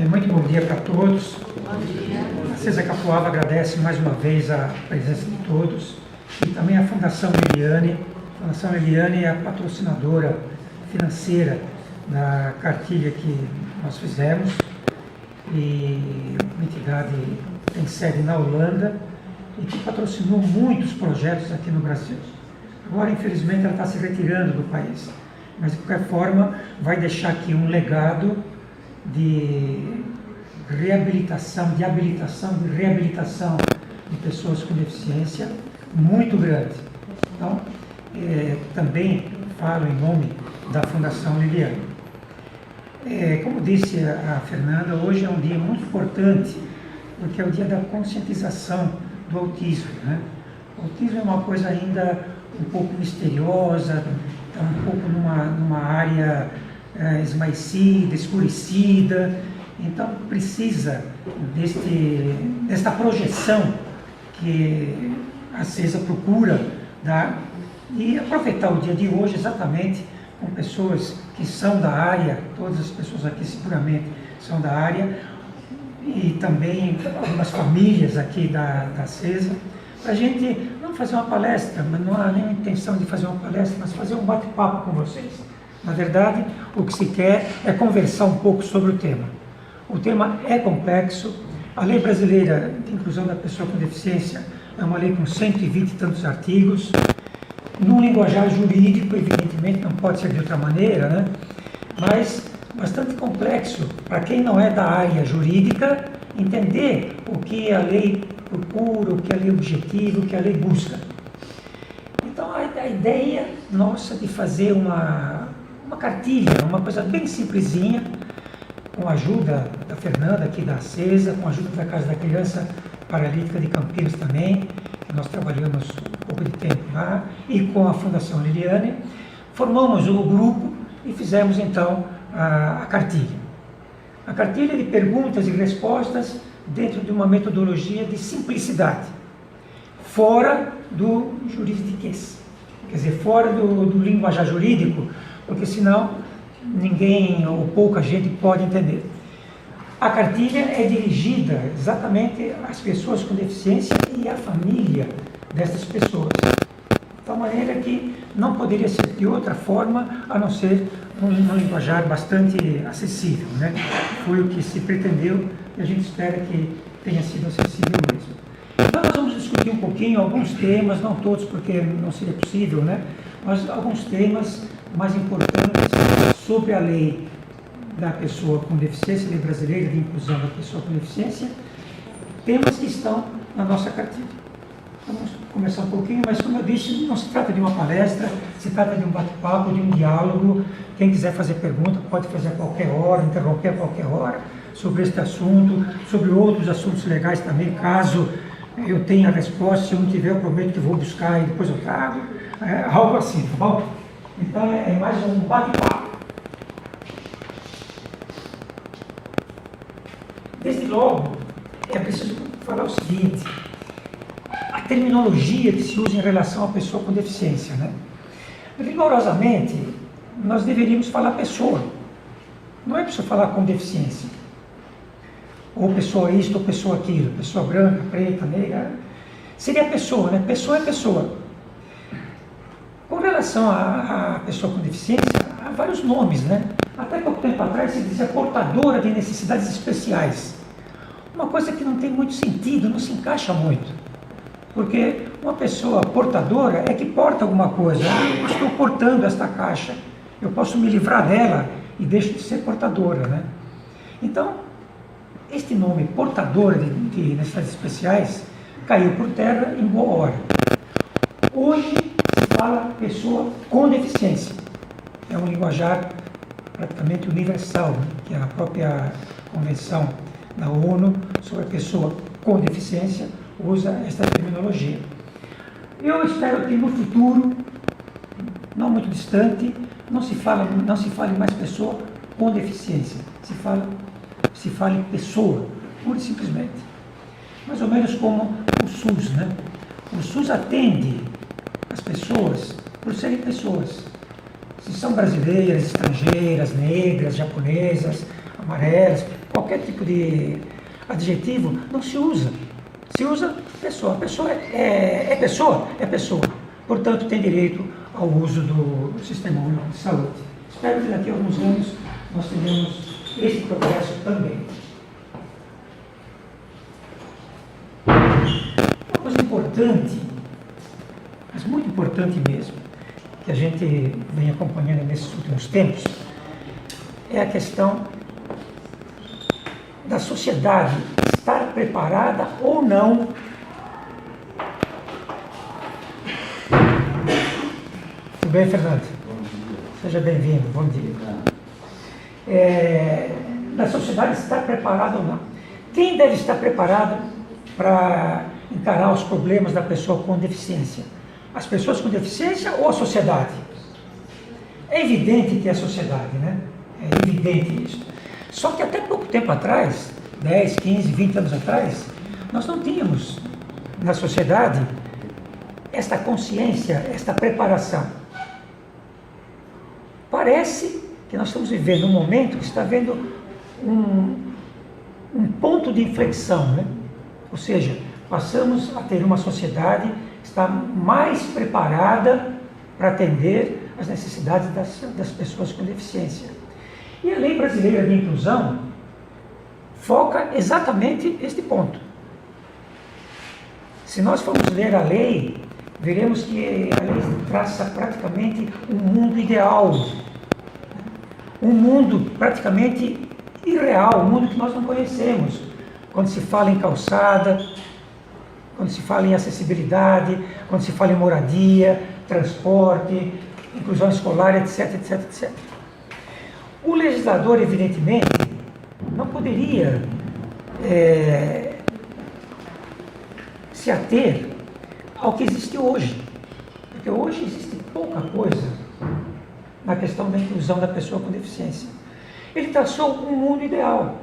Muito bom dia para todos. A CESA Capoava agradece mais uma vez a presença de todos e também a Fundação Liliane. A Fundação Liliane é a patrocinadora financeira da cartilha que nós fizemos e uma entidade que tem sede na Holanda e que patrocinou muitos projetos aqui no Brasil. Agora, infelizmente, ela está se retirando do país, mas de qualquer forma vai deixar aqui um legado de reabilitação, de habilitação, de reabilitação de pessoas com deficiência muito grande. Então, também falo em nome da Fundação Liliane. Como disse a Fernanda, hoje é um dia muito importante, porque é o dia da conscientização do autismo, né? O autismo é uma coisa ainda um pouco misteriosa, está um pouco numa área esmaecida, escurecida, então precisa desta projeção que a CESA procura dar e aproveitar o dia de hoje exatamente com pessoas que são da área, todas as pessoas aqui seguramente são da área, e também algumas famílias aqui da CESA, para a gente não fazer uma palestra, mas não há nenhuma intenção de fazer uma palestra, mas fazer um bate-papo com vocês. Na verdade, o que se quer é conversar um pouco sobre o tema. O tema é complexo. A Lei Brasileira de Inclusão da Pessoa com Deficiência é uma lei com 120 e tantos artigos. Num linguajar jurídico, evidentemente, não pode ser de outra maneira, né? Mas bastante complexo para quem não é da área jurídica entender o que a lei procura, o que a lei objetiva, o que a lei busca. Então, a ideia nossa de fazer uma cartilha, uma coisa bem simplesinha, com a ajuda da Fernanda aqui da CESA, com a ajuda da Casa da Criança Paralítica de Campinas também, que nós trabalhamos um pouco de tempo lá, e com a Fundação Liliane, formamos o grupo e fizemos então a cartilha. A cartilha de perguntas e respostas dentro de uma metodologia de simplicidade, fora do juridiquês, quer dizer, fora do linguajar jurídico, porque senão ninguém ou pouca gente pode entender. A cartilha é dirigida exatamente às pessoas com deficiência e à família dessas pessoas, de tal maneira que não poderia ser de outra forma a não ser um linguajar bastante acessível, né? Foi o que se pretendeu e a gente espera que tenha sido acessível mesmo. Então nós vamos discutir um pouquinho alguns temas, não todos porque não seria possível, né? Mas alguns temas mais importantes sobre a lei da pessoa com deficiência, lei brasileira de inclusão da pessoa com deficiência, temas que estão na nossa cartilha. Vamos começar um pouquinho, mas como eu disse, não se trata de uma palestra, se trata de um bate-papo, de um diálogo. Quem quiser fazer pergunta pode fazer a qualquer hora, interromper a qualquer hora sobre este assunto, sobre outros assuntos legais também, caso eu tenha a resposta, se eu não tiver eu prometo que vou buscar e depois eu trago, algo assim, tá bom? Então é mais um bate-papo. Desde logo, é preciso falar o seguinte: a terminologia que se usa em relação à pessoa com deficiência, né? Rigorosamente, nós deveríamos falar pessoa. Não é preciso falar com deficiência. Ou pessoa isto, ou pessoa aquilo. Pessoa branca, preta, negra. Seria pessoa, né? Pessoa é pessoa. Com relação à pessoa com deficiência, há vários nomes, né? Até pouco tempo atrás se dizia portadora de necessidades especiais. Uma coisa que não tem muito sentido, não se encaixa muito. Porque uma pessoa portadora é que porta alguma coisa. Eu estou portando esta caixa. Eu posso me livrar dela e deixo de ser portadora, né? Então, este nome, portadora de necessidades especiais, caiu por terra em boa hora. Hoje se fala pessoa com deficiência. É um linguajar praticamente universal, né? Que a própria Convenção da ONU sobre a pessoa com deficiência usa esta terminologia. Eu espero que no futuro, não muito distante, não se fale mais pessoa com deficiência, se fale pessoa, pura e simplesmente. Mais ou menos como o SUS, né? O SUS atende as pessoas por serem pessoas. Se são brasileiras, estrangeiras, negras, japonesas, amarelas, qualquer tipo de adjetivo, não se usa. Se usa pessoa. A pessoa é pessoa? É pessoa. Portanto, tem direito ao uso do Sistema Único de Saúde. Espero que daqui a alguns anos nós tenhamos esse progresso também. Uma coisa importante, mas muito importante mesmo, que a gente vem acompanhando nesses últimos tempos, é a questão da sociedade estar preparada ou não Tudo bem, Fernando? Bom dia. Seja bem-vindo, bom dia. Da sociedade estar preparada ou não. Quem deve estar preparado para encarar os problemas da pessoa com deficiência? As pessoas com deficiência ou a sociedade? É evidente que é a sociedade, né? É evidente isso. Só que até pouco tempo atrás, 10, 15, 20 anos atrás, nós não tínhamos na sociedade esta consciência, esta preparação. Parece que nós estamos vivendo um momento que está havendo um ponto de inflexão, né? Ou seja, passamos a ter uma sociedade que está mais preparada para atender as necessidades das pessoas com deficiência. E a Lei Brasileira de Inclusão foca exatamente este ponto. Se nós formos ler a lei, veremos que a lei traça praticamente um mundo ideal, um mundo praticamente irreal, um mundo que nós não conhecemos. Quando se fala em calçada, quando se fala em acessibilidade, quando se fala em moradia, transporte, inclusão escolar, etc, etc, etc. O legislador, evidentemente, não poderia se ater ao que existe hoje, porque hoje existe pouca coisa na questão da inclusão da pessoa com deficiência. Ele traçou um mundo ideal.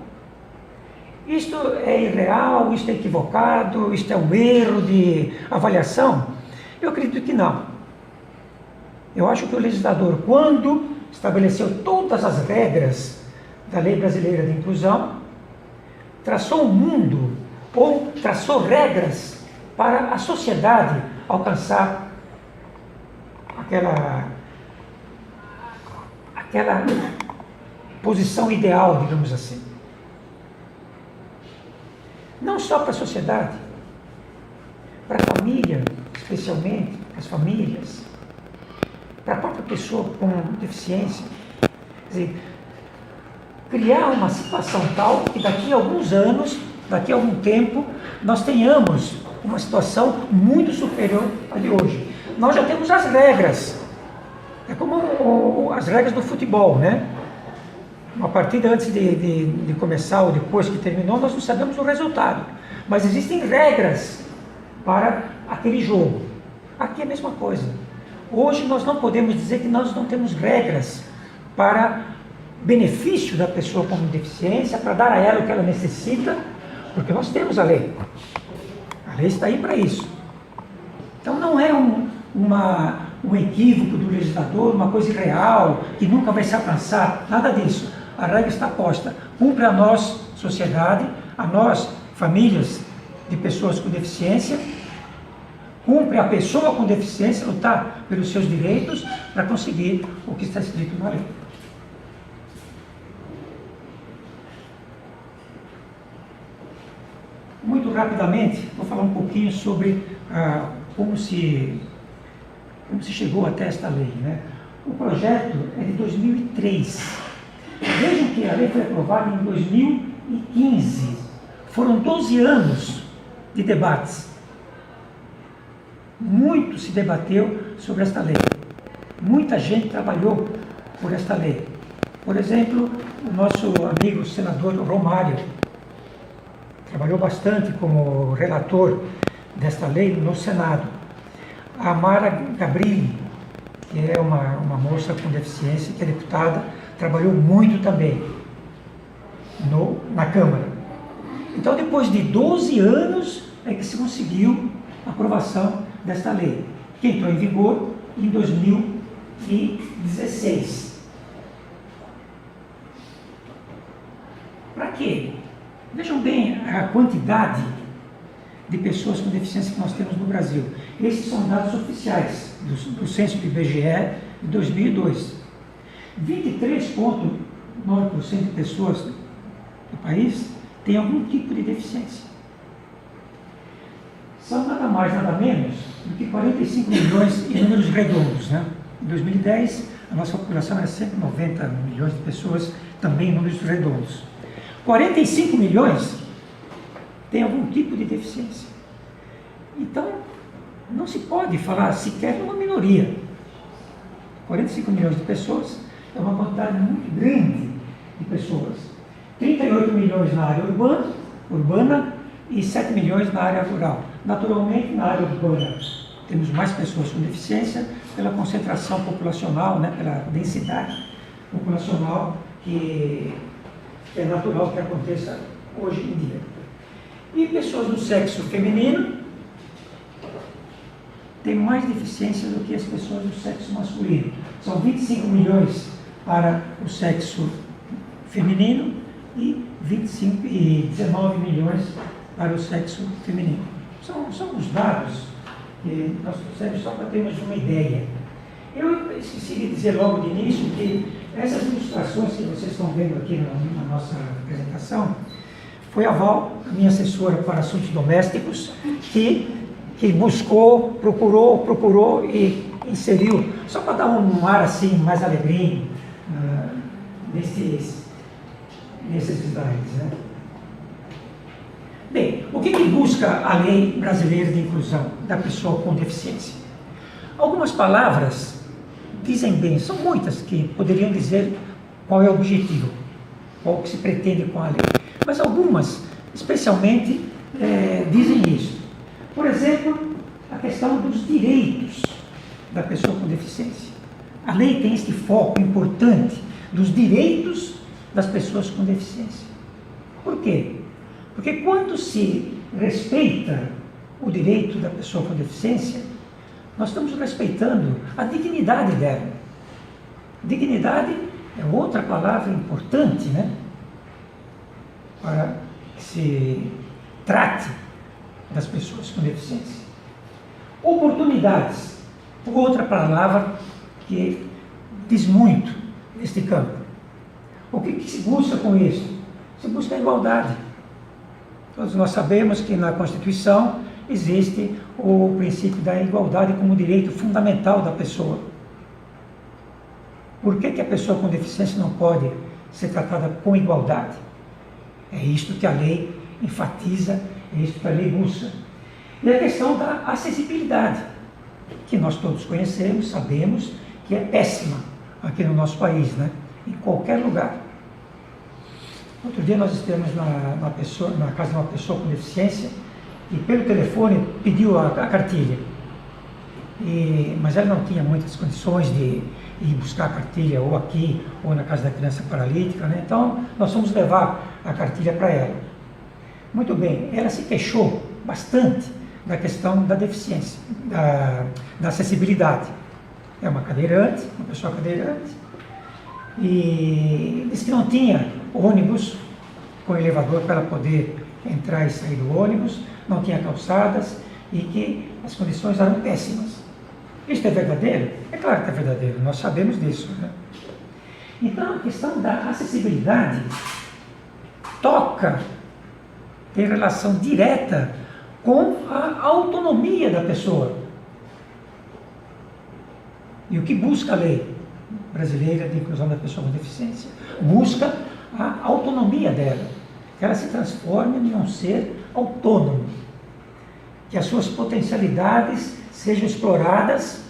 Isto é irreal, isto é equivocado, isto é um erro de avaliação? Eu acredito que não. Eu acho que o legislador, quando estabeleceu todas as regras da Lei Brasileira de Inclusão, traçou um mundo, ou traçou regras para a sociedade alcançar aquela posição ideal, digamos assim. Não só para a sociedade, para a família, especialmente, para as famílias, para a própria pessoa com deficiência. Quer dizer, criar uma situação tal que daqui a alguns anos, daqui a algum tempo, nós tenhamos uma situação muito superior à de hoje. Nós já temos as regras. É como as regras do futebol, né? Uma partida antes de começar ou depois que terminou, nós não sabemos o resultado. Mas existem regras para aquele jogo. Aqui é a mesma coisa. Hoje nós não podemos dizer que nós não temos regras para benefício da pessoa com deficiência, para dar a ela o que ela necessita, porque nós temos a lei. A lei está aí para isso. Então não é um equívoco do legislador, uma coisa irreal, que nunca vai se alcançar, nada disso. A regra está posta. Cumpre a nós, sociedade, a nós, famílias de pessoas com deficiência, cumpre a pessoa com deficiência lutar pelos seus direitos para conseguir o que está escrito na lei. Muito rapidamente, vou falar um pouquinho sobre como se chegou até esta lei, né? O projeto é de 2003. Vejam que a lei foi aprovada em 2015. Foram 12 anos de debates. Muito se debateu sobre esta lei. Muita gente trabalhou por esta lei. Por exemplo, o nosso amigo senador Romário trabalhou bastante como relator desta lei no Senado. A Mara Gabrilli, que é uma moça com deficiência, que é deputada, trabalhou muito também na Câmara. Então, depois de 12 anos, é que se conseguiu a aprovação desta lei, que entrou em vigor em 2016. Para quê? Vejam bem a quantidade de pessoas com deficiência que nós temos no Brasil. Esses são dados oficiais do censo do IBGE de 2002. 23,9% de pessoas do país têm algum tipo de deficiência. São nada mais, nada menos do que 45 milhões em números redondos, né? Em 2010, a nossa população era 190 milhões de pessoas, também em números redondos. 45 milhões têm algum tipo de deficiência. Então, não se pode falar sequer numa minoria. 45 milhões de pessoas é uma quantidade muito grande de pessoas. 38 milhões na área urbana e 7 milhões na área rural. Naturalmente, na área urbana temos mais pessoas com deficiência pela concentração populacional, né, pela densidade populacional que é natural que aconteça hoje em dia. E pessoas do sexo feminino têm mais deficiência do que as pessoas do sexo masculino. São 25 milhões para o sexo feminino e 19 milhões para o sexo feminino. São os dados que nós trouxemos só para termos uma ideia. Eu esqueci de dizer logo de início que essas ilustrações que vocês estão vendo aqui na nossa apresentação foi a Val, a minha assessora para assuntos domésticos, que buscou, procurou e inseriu, só para dar um ar assim mais alegrinho nesses slides, né? Bem, o que busca a lei brasileira de inclusão da pessoa com deficiência? Algumas palavras dizem bem, são muitas que poderiam dizer qual é o objetivo, qual que se pretende com a lei. Mas algumas, especialmente, dizem isso. Por exemplo, a questão dos direitos da pessoa com deficiência. A lei tem este foco importante dos direitos das pessoas com deficiência. Por quê? Porque quando se respeita o direito da pessoa com deficiência, nós estamos respeitando a dignidade dela. Dignidade é outra palavra importante, né? Para que se trate das pessoas com deficiência. Oportunidades, outra palavra que diz muito neste campo. O que se busca com isso? Se busca a igualdade. Todos nós sabemos que na Constituição existe o princípio da igualdade como direito fundamental da pessoa. Por que a pessoa com deficiência não pode ser tratada com igualdade? É isto que a lei enfatiza, é isto que a lei busca. E a questão da acessibilidade, que nós todos conhecemos, sabemos que é péssima aqui no nosso país, né? Em qualquer lugar. Outro dia nós estivemos na casa de uma pessoa com deficiência e pelo telefone pediu a cartilha. Mas ela não tinha muitas condições de ir buscar a cartilha ou aqui ou na casa da criança paralítica, né? Então nós fomos levar a cartilha para ela. Muito bem, ela se queixou bastante da questão da deficiência, da acessibilidade. É uma cadeirante, uma pessoa cadeirante, e disse que não tinha ônibus com elevador para ela poder entrar e sair do ônibus, não tinha calçadas e que as condições eram péssimas. Isso é verdadeiro? É claro que é verdadeiro, nós sabemos disso, né? Então a questão da acessibilidade tem relação direta com a autonomia da pessoa. E o que busca a lei brasileira de inclusão da pessoa com deficiência? Busca a autonomia dela, que ela se transforme em um ser autônomo, que as suas potencialidades sejam exploradas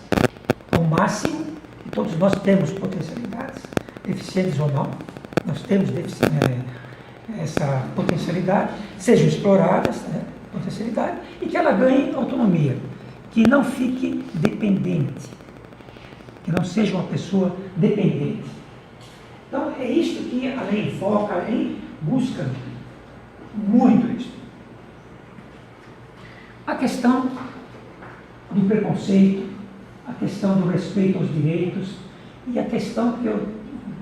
ao máximo, e todos nós temos potencialidades, deficientes ou não, nós temos essa potencialidade, sejam exploradas, né, potencialidade, e que ela ganhe autonomia, que não fique dependente, que não seja uma pessoa dependente. Então é isso que a lei enfoca, a lei busca muito isso. A questão do preconceito, a questão do respeito aos direitos e a questão que eu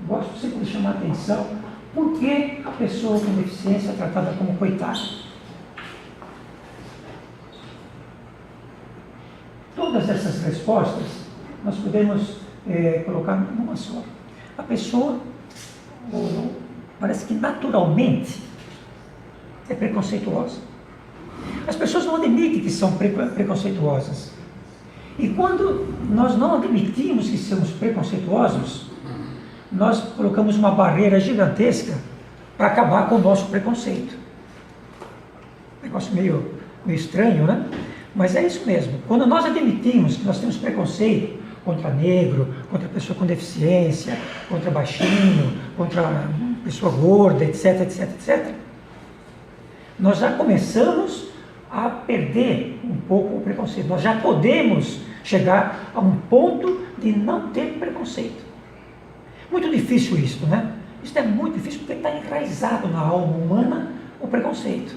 gosto sempre de chamar a atenção Por que a pessoa com deficiência é tratada como coitada? Todas essas respostas nós podemos colocar numa só. A pessoa parece que naturalmente é preconceituosa. As pessoas não admitem que são preconceituosas. E quando nós não admitimos que somos preconceituosos, nós colocamos uma barreira gigantesca para acabar com o nosso preconceito. Negócio meio estranho, né? Mas é isso mesmo. Quando nós admitimos que nós temos preconceito contra negro, contra pessoa com deficiência, contra baixinho, contra pessoa gorda, etc, etc, etc, nós já começamos a perder um pouco o preconceito. Nós já podemos chegar a um ponto de não ter preconceito. Muito difícil isso, né? Isso é muito difícil porque está enraizado na alma humana o preconceito.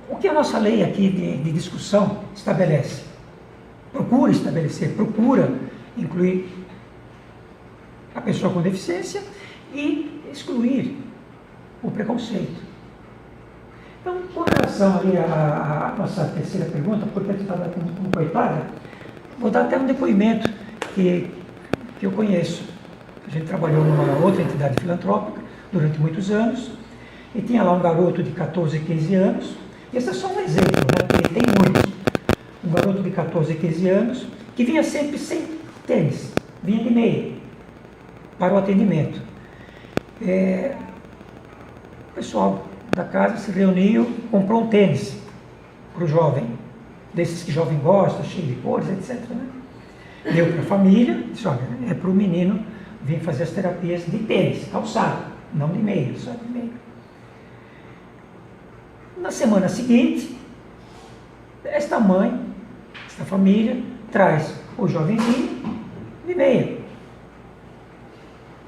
O que a nossa lei aqui de discussão estabelece? Procura estabelecer, procura incluir a pessoa com deficiência e excluir o preconceito. Então, com relação ali à nossa terceira pergunta, por que tu estava como coitada, vou dar até um depoimento que eu conheço. A gente trabalhou numa outra entidade filantrópica durante muitos anos, e tinha lá um garoto de 14, 15 anos, e esse é só um exemplo, né? Porque tem muitos. Um garoto de 14, 15 anos, que vinha sempre sem tênis, vinha de meia, para o atendimento. O pessoal da casa se reuniu, comprou um tênis para o jovem, desses que o jovem gosta, cheio de cores, etc, né? Deu para a família, disse, olha, é para o menino vir fazer as terapias de tênis, calçado, não de meia, só de meia. Na semana seguinte, esta mãe, esta família, traz o jovenzinho de meia.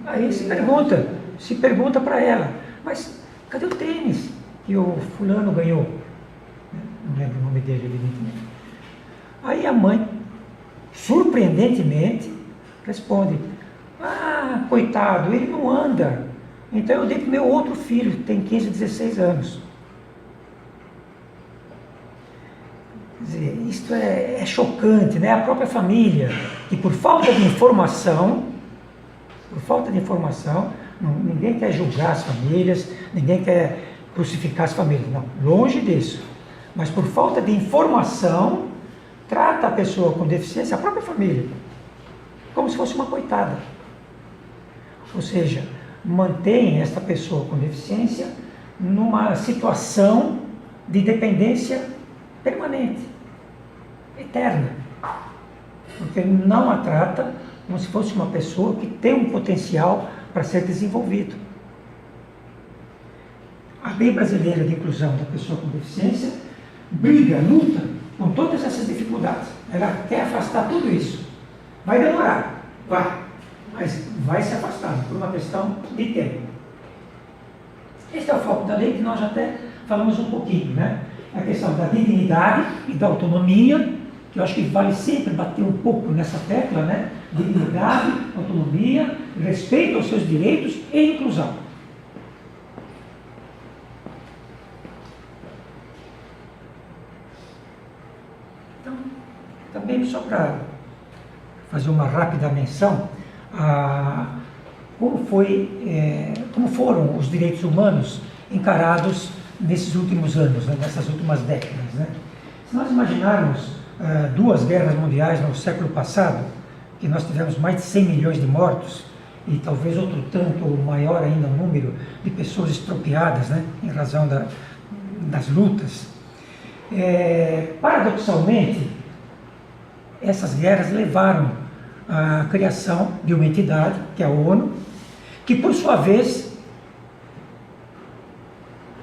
Aí se pergunta para ela, mas cadê o tênis que o fulano ganhou? Não lembro o nome dele, evidentemente. Aí a mãe, surpreendentemente, responde, coitado, ele não anda. Então eu dei para o meu outro filho, que tem 15, 16 anos. Quer dizer, isto é chocante, né? A própria família, que por falta de informação, ninguém quer julgar as famílias, ninguém quer crucificar as famílias, não, longe disso. Mas por falta de informação, trata a pessoa com deficiência, a própria família, como se fosse uma coitada. Ou seja, mantém esta pessoa com deficiência numa situação de dependência permanente, eterna, porque não a trata como se fosse uma pessoa que tem um potencial para ser desenvolvido. A lei brasileira de inclusão da pessoa com deficiência briga, luta com todas essas dificuldades. Ela quer afastar tudo isso. Vai demorar, mas vai se afastar por uma questão de tempo. Este é o foco da lei que nós até falamos um pouquinho, né? A questão da dignidade e da autonomia, que eu acho que vale sempre bater um pouco nessa tecla, né? Dignidade, autonomia, respeito aos seus direitos e inclusão. Então, também só para fazer uma rápida menção, como foram os direitos humanos encarados nesses últimos anos, né, nessas últimas décadas, né? Se nós imaginarmos duas guerras mundiais no século passado, que nós tivemos mais de 100 milhões de mortos, e talvez outro tanto ou maior ainda o número de pessoas expropriadas, né, em razão das lutas, paradoxalmente, essas guerras levaram à criação de uma entidade, que é a ONU, que por sua vez,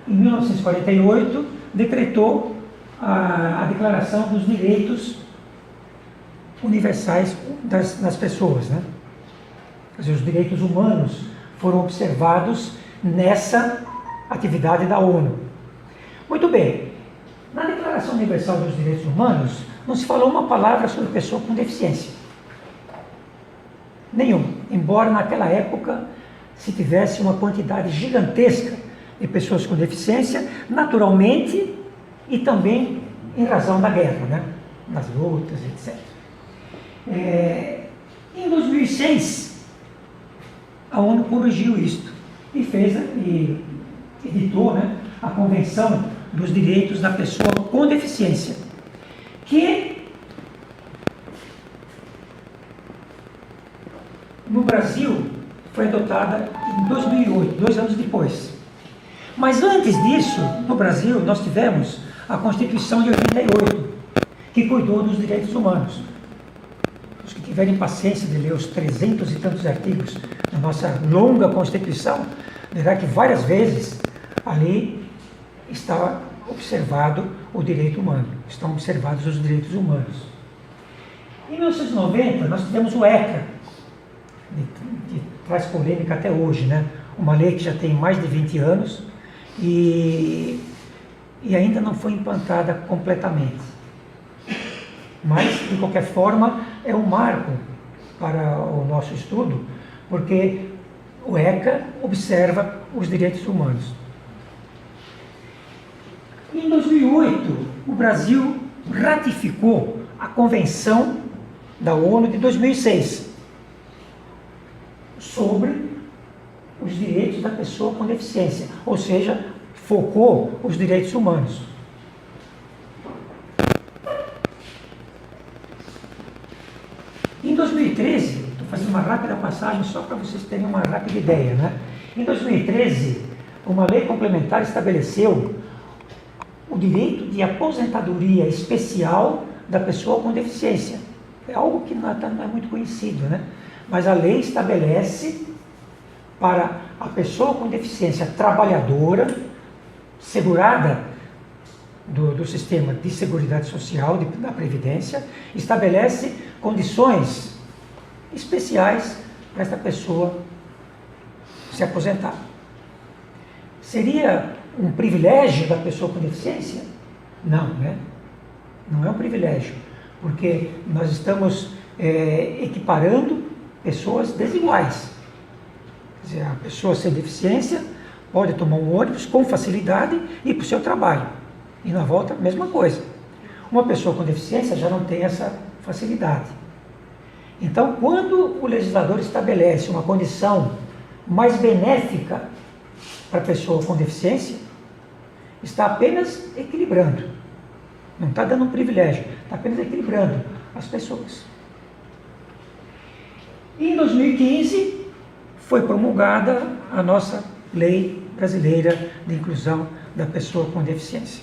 em 1948, decretou a Declaração dos Direitos Universais das pessoas, né? Quer dizer, os direitos humanos foram observados nessa atividade da ONU. Muito bem, na Declaração Universal dos Direitos Humanos, não se falou uma palavra sobre pessoa com deficiência. Nenhuma. Embora naquela época se tivesse uma quantidade gigantesca de pessoas com deficiência, naturalmente, e também em razão da guerra, né? Das lutas, etc. Em 2006, a ONU corrigiu isto e editou, né, a Convenção dos Direitos da Pessoa com Deficiência, que no Brasil foi adotada em 2008, 2 anos depois. Mas antes disso, no Brasil, nós tivemos a Constituição de 88, que cuidou dos direitos humanos. Os que tiverem paciência de ler os 300 e tantos artigos da nossa longa Constituição, verá que várias vezes ali está observado o direito humano, estão observados os direitos humanos. Em 1990, nós tivemos o ECA, que traz polêmica até hoje, né? Uma lei que já tem mais de 20 anos e ainda não foi implantada completamente. Mas, de qualquer forma, é um marco para o nosso estudo, porque o ECA observa os direitos humanos. Em 2008, o Brasil ratificou a Convenção da ONU de 2006 sobre os direitos da pessoa com deficiência, ou seja, focou os direitos humanos. Em 2013, estou fazendo uma rápida passagem só para vocês terem uma rápida ideia, né? Em 2013, uma lei complementar estabeleceu o direito de aposentadoria especial da pessoa com deficiência. É algo que não é muito conhecido, né? Mas a lei estabelece para a pessoa com deficiência trabalhadora, segurada do sistema de seguridade social, da Previdência, estabelece condições especiais para esta pessoa se aposentar. Seria um privilégio da pessoa com deficiência? Não, né? Não é um privilégio, porque nós estamos equiparando pessoas desiguais. Quer dizer, a pessoa sem deficiência pode tomar um ônibus com facilidade e ir para o seu trabalho. E na volta, a mesma coisa. Uma pessoa com deficiência já não tem essa facilidade. Então, quando o legislador estabelece uma condição mais benéfica para a pessoa com deficiência, está apenas equilibrando. Não está dando um privilégio, está apenas equilibrando as pessoas. Em 2015, foi promulgada a nossa Lei Brasileira de Inclusão da Pessoa com Deficiência.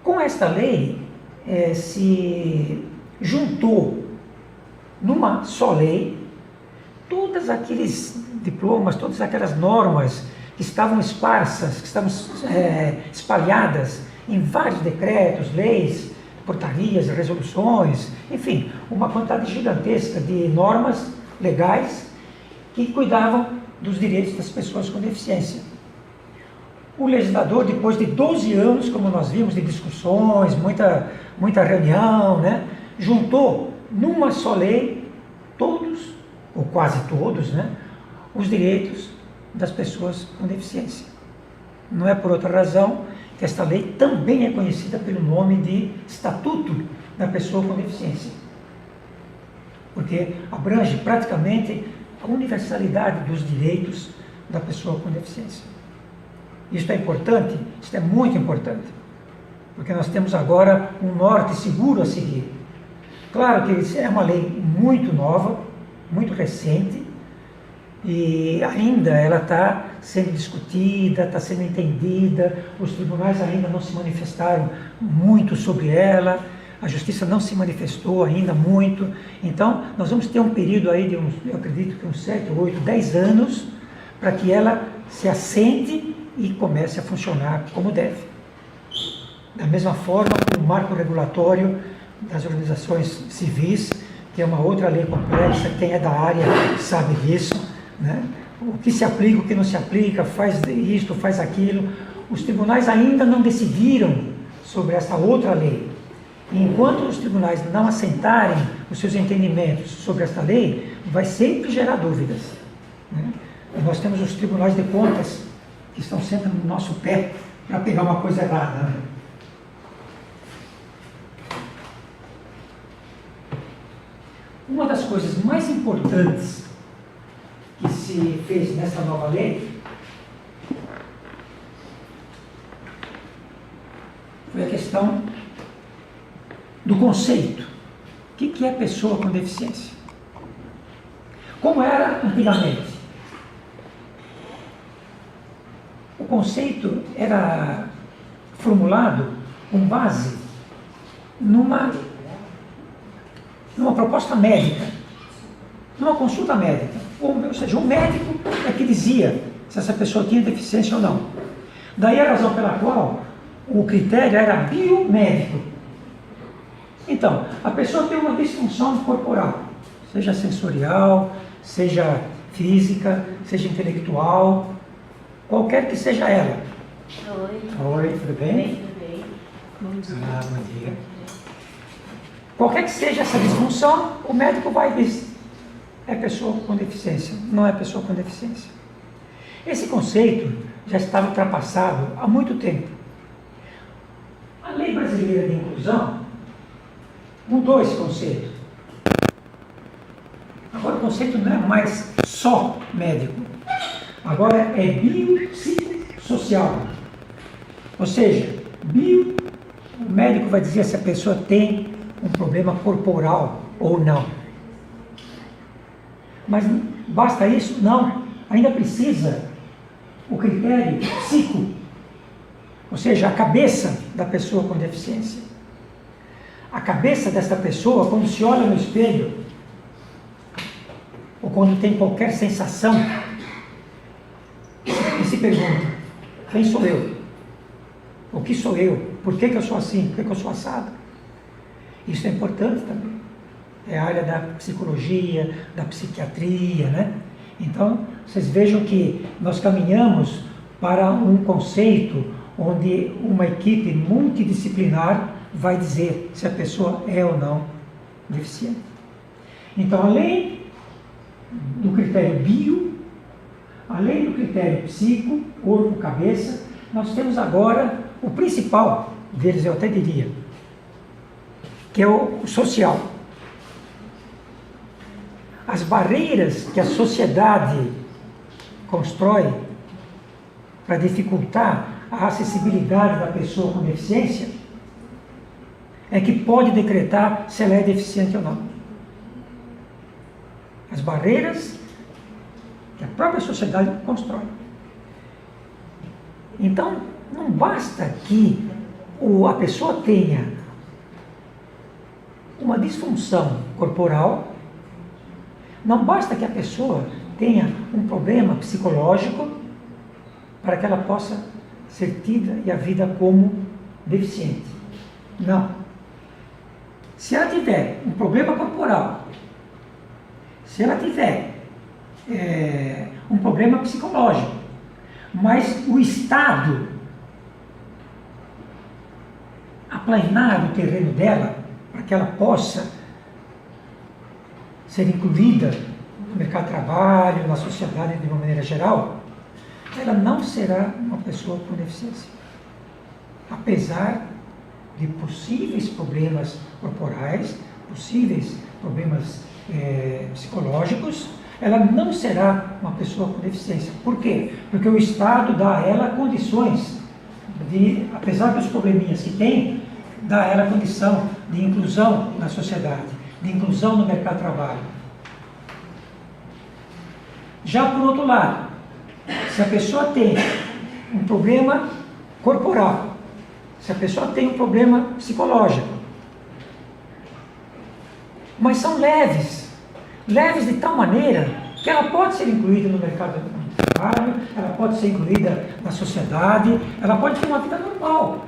Com esta lei, se juntou numa só lei todos aqueles diplomas, todas aquelas normas que estavam esparsas, que estavam espalhadas em vários decretos, leis, portarias, resoluções, enfim, uma quantidade gigantesca de normas legais que cuidavam dos direitos das pessoas com deficiência. O legislador, depois de 12 anos, como nós vimos, de discussões, muita reunião, né, juntou numa só lei todos, ou quase todos, né, os direitos das pessoas com deficiência. Não é por outra razão que esta lei também é conhecida pelo nome de Estatuto da Pessoa com Deficiência, porque abrange praticamente a universalidade dos direitos da pessoa com deficiência. Isto é importante, isto é muito importante, porque nós temos agora um norte seguro a seguir. Claro que é uma lei muito nova, muito recente, e ainda ela está sendo discutida, está sendo entendida, os tribunais ainda não se manifestaram muito sobre ela, a justiça não se manifestou ainda muito, então nós vamos ter um período aí de eu acredito que uns 7, 8, 10 anos, para que ela se assente e comece a funcionar como deve. Da mesma forma que o marco regulatório das organizações civis, que é uma outra lei complexa, quem é da área sabe disso, né? O que se aplica, o que não se aplica, faz isto, faz aquilo. Os tribunais ainda não decidiram sobre essa outra lei. E enquanto os tribunais não assentarem os seus entendimentos sobre esta lei, vai sempre gerar dúvidas, né? E nós temos os tribunais de contas que estão sempre no nosso pé para pegar uma coisa errada, né? Uma das coisas mais importantes que se fez nessa nova lei foi a questão do conceito. O que é pessoa com deficiência? Como era antigamente? O conceito era formulado com base numa proposta médica, numa consulta médica. Ou seja, o médico é que dizia se essa pessoa tinha deficiência ou não. Daí a razão pela qual o critério era biomédico. Então, a pessoa tem uma disfunção corporal, seja sensorial, seja física, seja intelectual, qualquer que seja ela. Oi, tudo bem? Tudo bem. Bom dia. Bom dia. Qualquer que seja essa disfunção, o médico vai dizer, é pessoa com deficiência, não é pessoa com deficiência. Esse conceito já estava ultrapassado há muito tempo. A Lei Brasileira de Inclusão mudou esse conceito. Agora o conceito não é mais só médico. Agora é biopsicossocial. Ou seja, o médico vai dizer se a pessoa tem um problema corporal ou não. Mas basta isso? Não. Ainda precisa o critério psico, ou seja, a cabeça da pessoa com deficiência. A cabeça dessa pessoa, quando se olha no espelho, ou quando tem qualquer sensação, e se pergunta, quem sou eu? O que sou eu? Por que eu sou assim? Por que eu sou assado? Isso é importante também. É a área da psicologia, da psiquiatria, né? Então, vocês vejam que nós caminhamos para um conceito onde uma equipe multidisciplinar vai dizer se a pessoa é ou não deficiente. Então, além do critério bio, além do critério psico, corpo, cabeça, nós temos agora o principal deles, eu até diria, que é o social. As barreiras que a sociedade constrói para dificultar a acessibilidade da pessoa com deficiência é que pode decretar se ela é deficiente ou não. As barreiras que a própria sociedade constrói. Então, não basta que a pessoa tenha uma disfunção corporal, não basta que a pessoa tenha um problema psicológico para que ela possa ser tida e a vida como deficiente. Não. Se ela tiver um problema corporal, se ela tiver um problema psicológico, mas o Estado aplanar o terreno dela para que ela possa ser incluída no mercado de trabalho, na sociedade de uma maneira geral, ela não será uma pessoa com deficiência. Apesar de possíveis problemas corporais, possíveis problemas psicológicos, ela não será uma pessoa com deficiência. Por quê? Porque o Estado dá a ela condições de, apesar dos probleminhas que tem, dá a ela condição de inclusão na sociedade, de inclusão no mercado de trabalho. Já por outro lado, se a pessoa tem um problema corporal, se a pessoa tem um problema psicológico, mas são leves de tal maneira que ela pode ser incluída no mercado de trabalho, ela pode ser incluída na sociedade, ela pode ter uma vida normal,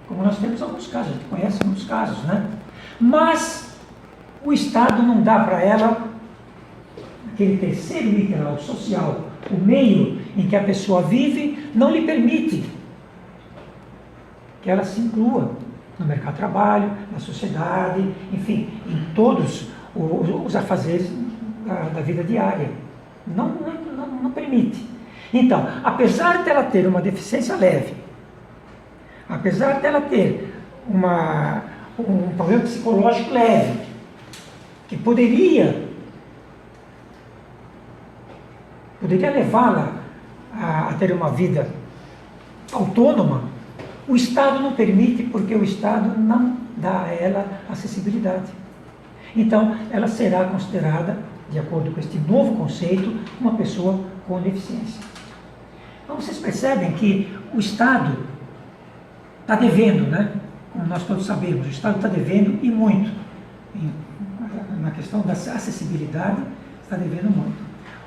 como nós temos alguns casos, a gente conhece muitos casos, né? Mas o Estado não dá para ela aquele terceiro item, o social, o meio em que a pessoa vive, não lhe permite que ela se inclua no mercado de trabalho, na sociedade, enfim, em todos os afazeres da vida diária. Não permite. Então, apesar dela ter uma deficiência leve, apesar dela ter um problema psicológico leve, que poderia levá-la a ter uma vida autônoma, o Estado não permite, porque o Estado não dá a ela acessibilidade. Então, ela será considerada, de acordo com este novo conceito, uma pessoa com deficiência. Então, vocês percebem que o Estado está devendo, né? Como nós todos sabemos, o Estado está devendo e muito. Na questão da acessibilidade, está devendo muito.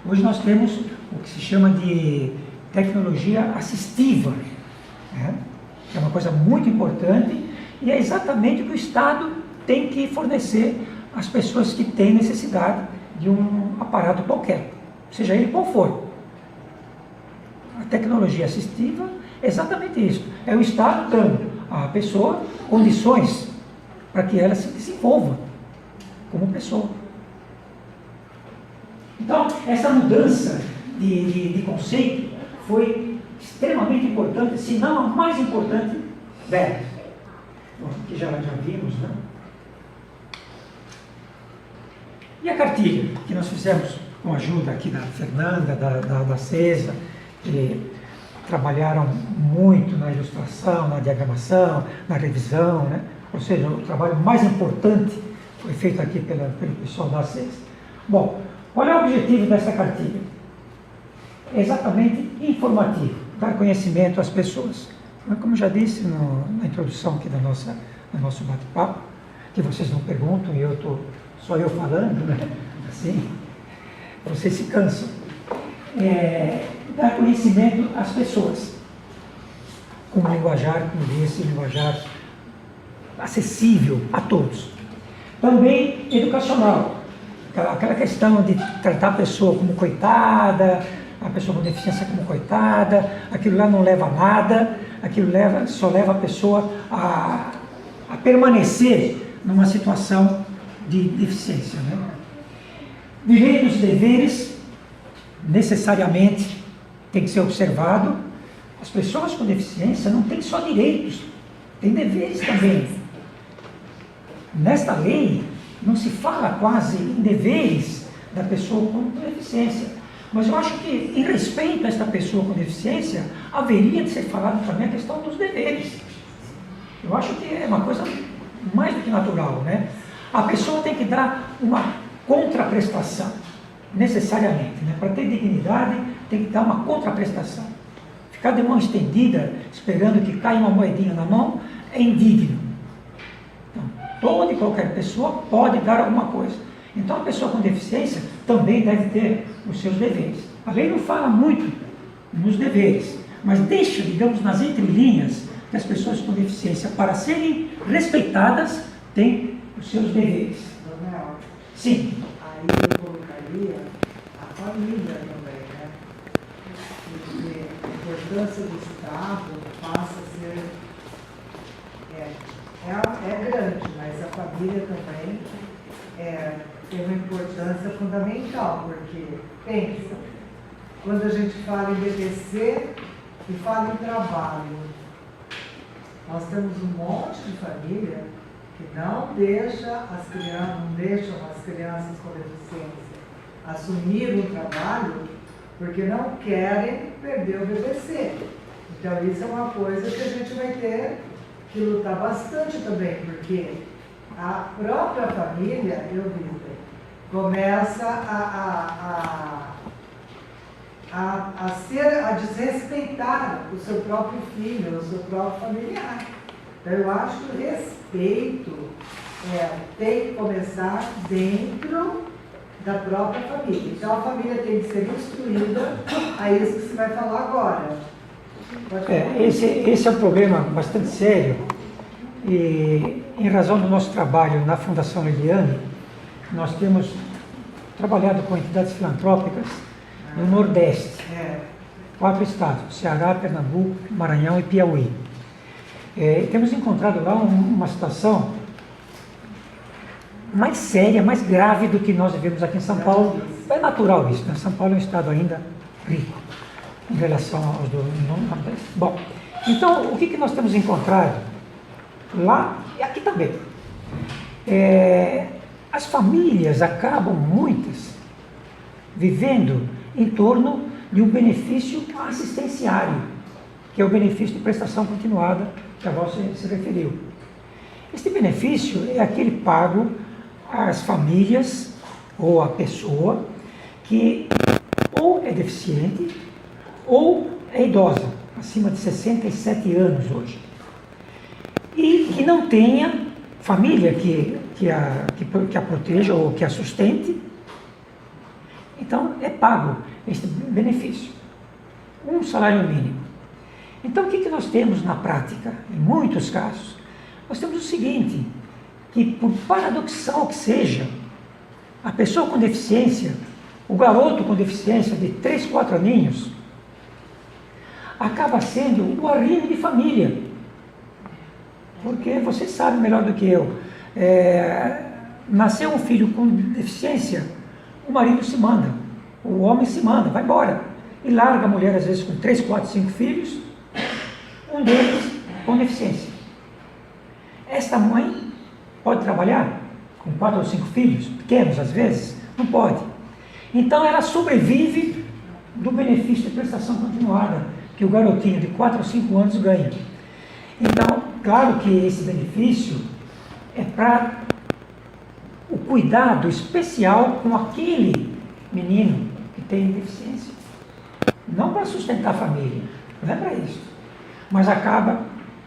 Hoje nós temos o que se chama de tecnologia assistiva, né? Que é uma coisa muito importante e é exatamente o que o Estado tem que fornecer às pessoas que têm necessidade de um aparato qualquer, seja ele qual for. A tecnologia assistiva é exatamente isso. É o Estado dando à pessoa condições para que ela se desenvolva como pessoa. Então, essa mudança de conceito foi extremamente importante, se não a mais importante delas. Bom, que já vimos, né? E a cartilha, que nós fizemos com a ajuda aqui da Fernanda, da César, que trabalharam muito na ilustração, na diagramação, na revisão, né? Ou seja, o trabalho mais importante foi feito aqui pelo pessoal da César. Bom, qual é o objetivo dessa cartilha? É exatamente informativo, dar conhecimento às pessoas. Mas, como já disse na introdução aqui do nosso bate-papo, que vocês não perguntam e só eu falando, né? Assim, vocês se cansam. Dar conhecimento às pessoas, com um linguajar, como disse, linguajar acessível a todos. Também educacional, aquela questão de tratar a pessoa como coitada, a pessoa com deficiência como coitada, aquilo lá não leva a nada, aquilo só leva a pessoa a permanecer numa situação de deficiência, né? Direitos e deveres, necessariamente, tem que ser observado. As pessoas com deficiência não têm só direitos, têm deveres também. Nesta lei, não se fala quase em deveres da pessoa com deficiência. Mas eu acho que, em respeito a esta pessoa com deficiência, haveria de ser falado também a questão dos deveres. Eu acho que é uma coisa mais do que natural, né? A pessoa tem que dar uma contraprestação, necessariamente, né? Para ter dignidade, tem que dar uma contraprestação. Ficar de mão estendida, esperando que caia uma moedinha na mão, é indigno. Então, toda e qualquer pessoa pode dar alguma coisa. Então, a pessoa com deficiência também deve ter os seus deveres. A lei não fala muito nos deveres, mas deixa, digamos, nas entrelinhas, que as pessoas com deficiência, para serem respeitadas, têm os seus deveres. Dona, sim. Aí eu colocaria a família também, né? Porque a importância do Estado passa a ser... É grande, mas a família também tem uma importância fundamental, porque, pensa, quando a gente fala em BPC e fala em trabalho, nós temos um monte de família que não deixam as crianças com deficiência assumir o trabalho porque não querem perder o BPC. Então isso é uma coisa que a gente vai ter que lutar bastante também, porque a própria família, eu vi, começa a desrespeitar o seu próprio filho, o seu próprio familiar. Então, eu acho que o respeito tem que começar dentro da própria família. Então, a família tem que ser instruída a isso que você vai falar agora. Esse é um problema bastante sério e, em razão do nosso trabalho na Fundação Liliane, nós temos trabalhado com entidades filantrópicas no Nordeste, 4 estados, Ceará, Pernambuco, Maranhão e Piauí. Temos encontrado lá uma situação mais séria, mais grave do que nós vivemos aqui em São Paulo. É natural isso, né? São Paulo é um estado ainda rico em relação aos do Nordeste. Bom, então o que nós temos encontrado lá e aqui também? As famílias acabam, muitas, vivendo em torno de um benefício assistenciário, que é o benefício de prestação continuada que a vossa se referiu. Este benefício é aquele pago às famílias ou à pessoa que ou é deficiente ou é idosa, acima de 67 anos hoje, e que não tenha família que a proteja ou que a sustente. Então é pago este benefício, um salário mínimo. Então o que nós temos na prática? Em muitos casos, nós temos o seguinte, que por paradoxal que seja, a pessoa com deficiência, o garoto com deficiência de 3, 4 aninhos, acaba sendo o arrimo de família. Porque vocês sabem melhor do que eu, nasceu um filho com deficiência, o marido se manda, o homem se manda, vai embora. E larga a mulher, às vezes, com 3, 4, 5 filhos, um deles com deficiência. Esta mãe pode trabalhar com 4 ou 5 filhos, pequenos às vezes? Não pode. Então ela sobrevive do benefício de prestação continuada, que o garotinho de 4 ou 5 anos ganha. Então, claro que esse benefício é para o cuidado especial com aquele menino que tem deficiência. Não para sustentar a família, não é para isso. Mas acaba,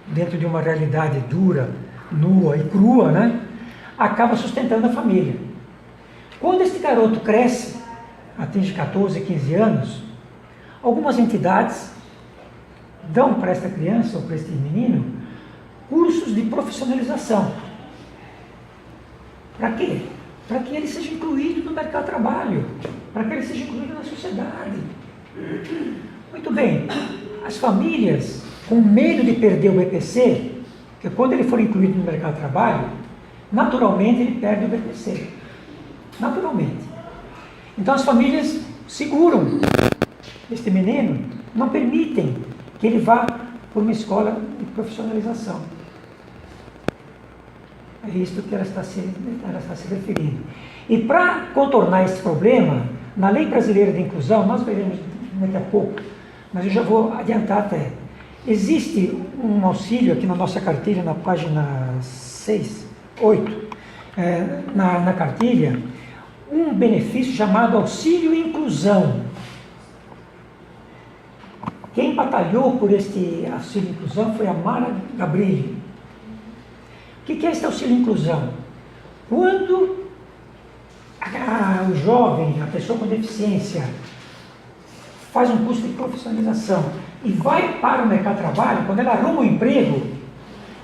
dentro de uma realidade dura, nua e crua, né? Acaba sustentando a família. Quando este garoto cresce, atinge 14, 15 anos, algumas entidades dão para esta criança ou para este menino cursos de profissionalização. Para quê? Para que ele seja incluído no mercado de trabalho, para que ele seja incluído na sociedade. Muito bem, as famílias com medo de perder o BPC, porque quando ele for incluído no mercado de trabalho, naturalmente ele perde o BPC. Naturalmente. Então as famílias seguram este menino, não permitem que ele vá por uma escola de profissionalização. É isso que ela está se referindo. E para contornar esse problema, na Lei Brasileira de Inclusão, nós veremos daqui a pouco, mas eu já vou adiantar até. Existe um auxílio aqui na nossa cartilha, na página 6, 8, na cartilha, um benefício chamado auxílio inclusão. Quem batalhou por este auxílio inclusão foi a Mara Gabrilli. O que é esse auxílio inclusão? Quando o jovem, a pessoa com deficiência, faz um curso de profissionalização e vai para o mercado de trabalho, quando ela arruma um emprego,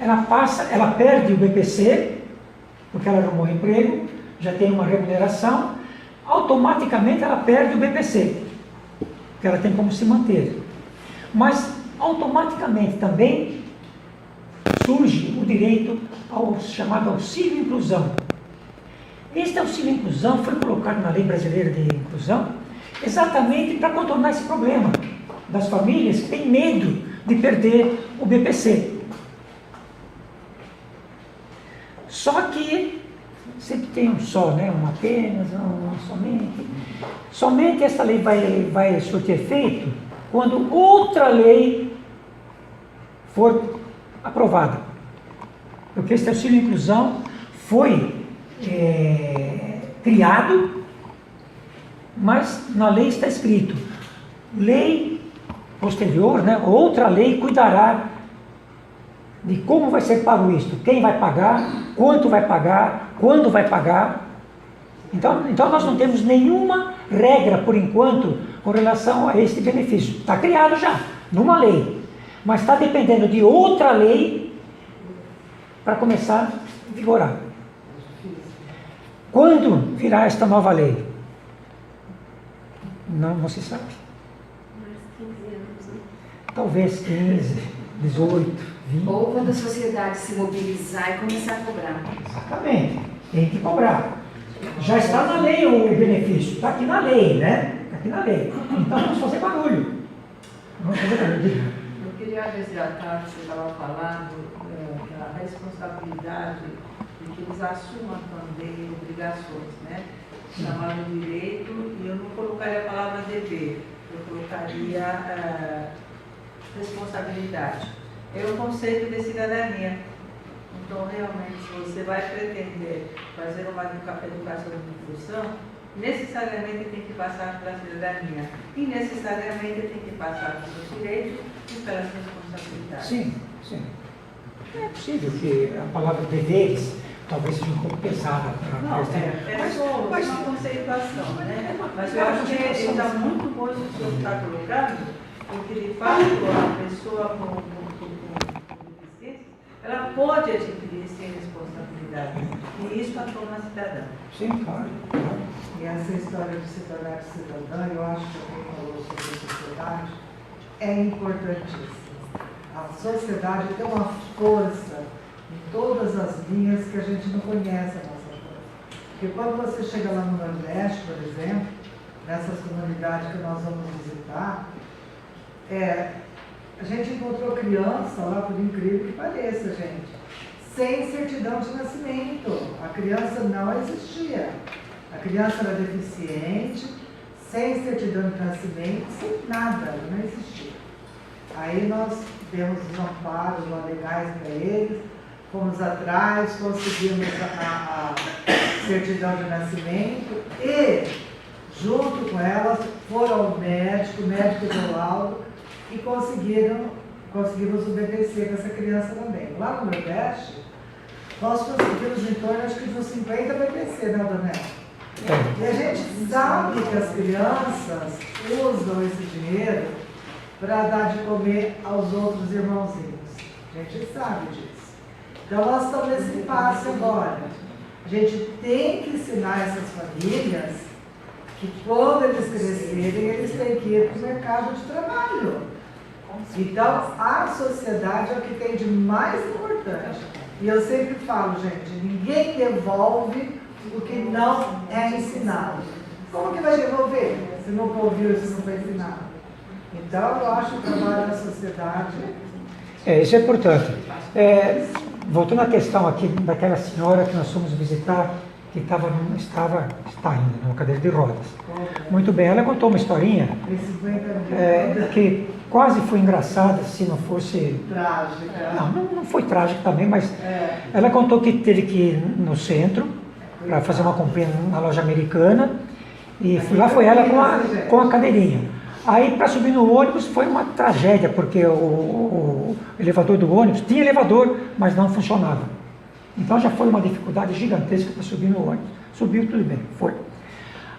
ela perde o BPC, porque ela arrumou um emprego, já tem uma remuneração, automaticamente ela perde o BPC, porque ela tem como se manter. Mas automaticamente também surge o direito ao chamado auxílio inclusão. Este auxílio inclusão foi colocado na Lei Brasileira de Inclusão exatamente para contornar esse problema das famílias que têm medo de perder o BPC. Só que sempre tem um só, né? Um apenas, um somente. Somente essa lei vai surtir efeito quando outra lei for aprovada. Porque esse auxílio inclusão foi criado, mas na lei está escrito, lei posterior, né, outra lei cuidará de como vai ser pago isto, quem vai pagar, quanto vai pagar, quando vai pagar. Então nós não temos nenhuma regra, por enquanto, com relação a este benefício. Está criado já, numa lei, mas está dependendo de outra lei para começar a vigorar. Quando virá esta nova lei? Não se sabe. Mais 15 anos, né? Talvez 15, 18, 20. Ou quando a sociedade se mobilizar e começar a cobrar. Exatamente. tem que cobrar. Já está na lei o benefício, está aqui na lei, né? Está aqui na lei. Então vamos fazer barulho. Vamos fazer barulho. Eu queria resgatar, você estava falando da responsabilidade de que eles assumam também obrigações, né? Chamado direito, e eu não colocaria a palavra dever, eu colocaria responsabilidade. É o conceito de cidadania. Então, realmente, se você vai pretender fazer uma educação de inclusão, necessariamente tem que passar pela cidadania e necessariamente tem que passar pelos direitos e pelas responsabilidades. Sim, sim. É possível que a palavra deveres talvez seja um pouco pesada para Não, é só uma conceituação, né? Mas eu acho que está muito bom isso que o senhor está colocando, porque de fato a pessoa com deficiência, ela pode adquirir sem responsabilidade, e isso a torna cidadã. Sim, claro. E essa história de se tornar cidadã, eu acho que quem falou sobre a sociedade, é importantíssimo. A sociedade tem uma força em todas as linhas que a gente não conhece a nossa força. Porque quando você chega lá no Nordeste, por exemplo, nessas comunidades que nós vamos visitar, a gente encontrou criança lá, por incrível que pareça, gente, sem certidão de nascimento. A criança não existia. A criança era deficiente, sem certidão de nascimento, sem nada, ela não existia. Aí nós demos os amparos lá legais para eles, fomos atrás, conseguimos a certidão de nascimento e, junto com elas, foram ao médico, o médico deu laudo e conseguimos o BPC dessa criança também. Lá no Nordeste, nós conseguimos em torno, acho que de uns 50 BPC, né, Dona? E a gente sabe que as crianças usam esse dinheiro para dar de comer aos outros irmãozinhos. A gente sabe disso. Então nós estamos nesse impasse agora. A gente tem que ensinar essas famílias que quando eles crescerem, eles têm que ir para o mercado de trabalho. Então a sociedade é o que tem de mais importante. E eu sempre falo, gente, ninguém devolve o que não é ensinado. Como que vai devolver se nunca ouviu, se não foi ensinado? Então, eu acho que o trabalho da sociedade... Isso é importante. Voltando à questão aqui daquela senhora que nós fomos visitar, que está ainda numa cadeira de rodas. Muito bem, ela contou uma historinha que quase foi engraçada, se não fosse... Trágica. Não foi trágica também, mas ela contou que teve que ir no centro para fazer uma comprinha na loja americana, e lá foi ela com a cadeirinha. Aí, para subir no ônibus, foi uma tragédia, porque o elevador do ônibus tinha elevador, mas não funcionava. Então já foi uma dificuldade gigantesca para subir no ônibus. Subiu, tudo bem, foi.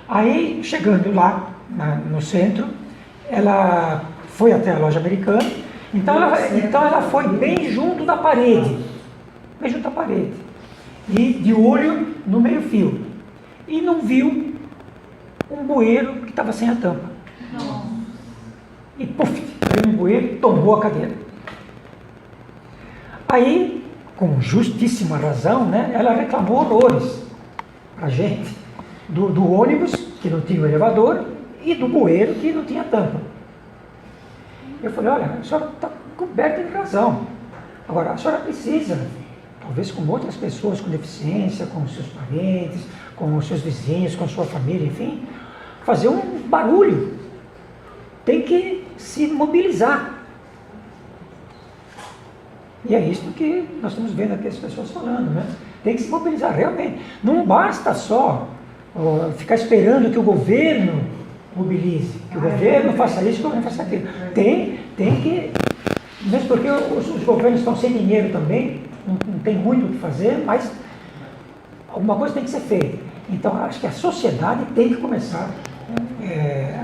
Aí, chegando lá no centro, ela foi até a loja americana, então ela foi bem junto da parede, e de olho no meio-fio, e não viu um bueiro que estava sem a tampa. E puf, caiu no bueiro e tombou a cadeira. Aí, com justíssima razão, né, ela reclamou horrores para a gente do ônibus, que não tinha o elevador, e do bueiro, que não tinha tampa. Eu falei, olha, a senhora está coberta de razão. Agora, a senhora precisa, talvez com outras pessoas com deficiência, com os seus parentes, com os seus vizinhos, com a sua família, enfim, fazer um barulho. Tem que se mobilizar. E é isso que nós estamos vendo aqui as pessoas falando, né? Tem que se mobilizar realmente. Não basta só ficar esperando que o governo mobilize, que o governo faça isso, que o governo faça aquilo. Tem que, mesmo porque os governos estão sem dinheiro também, não tem muito o que fazer, mas alguma coisa tem que ser feita. Então, acho que a sociedade tem que começar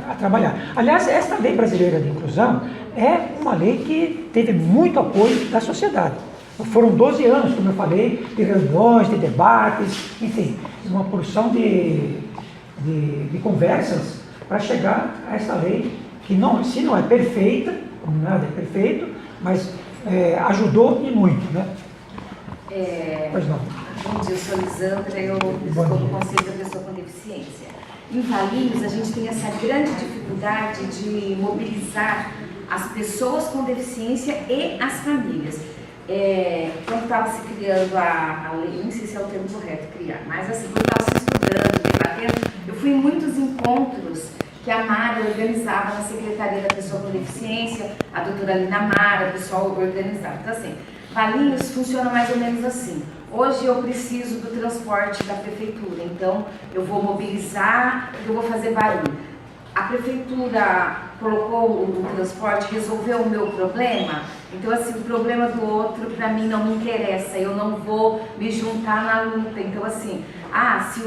a trabalhar. Aliás, esta lei brasileira de inclusão é uma lei que teve muito apoio da sociedade. Foram 12 anos, como eu falei, de reuniões, de debates, enfim, uma porção de conversas para chegar a essa lei, que não, se não é perfeita, como nada é perfeito, mas ajudou e muito, né? É, Pois não. Bom dia, eu sou Lisandra, eu estou no Conselho da Pessoa com Deficiência. Em Valinhos, a gente tem essa grande dificuldade de mobilizar as pessoas com deficiência e as famílias. Quando estava se criando a lei, não sei se é o termo correto, criar, mas assim, quando estava se estudando, debatendo, eu fui em muitos encontros que a Mara organizava na Secretaria da Pessoa com Deficiência, a doutora Lina Mara, o pessoal organizava. Então assim, Valinhos funciona mais ou menos assim. Hoje eu preciso do transporte da prefeitura, então eu vou mobilizar, eu vou fazer barulho. A prefeitura colocou o transporte, resolveu o meu problema, então assim, o problema do outro para mim não me interessa, eu não vou me juntar na luta. Então assim, se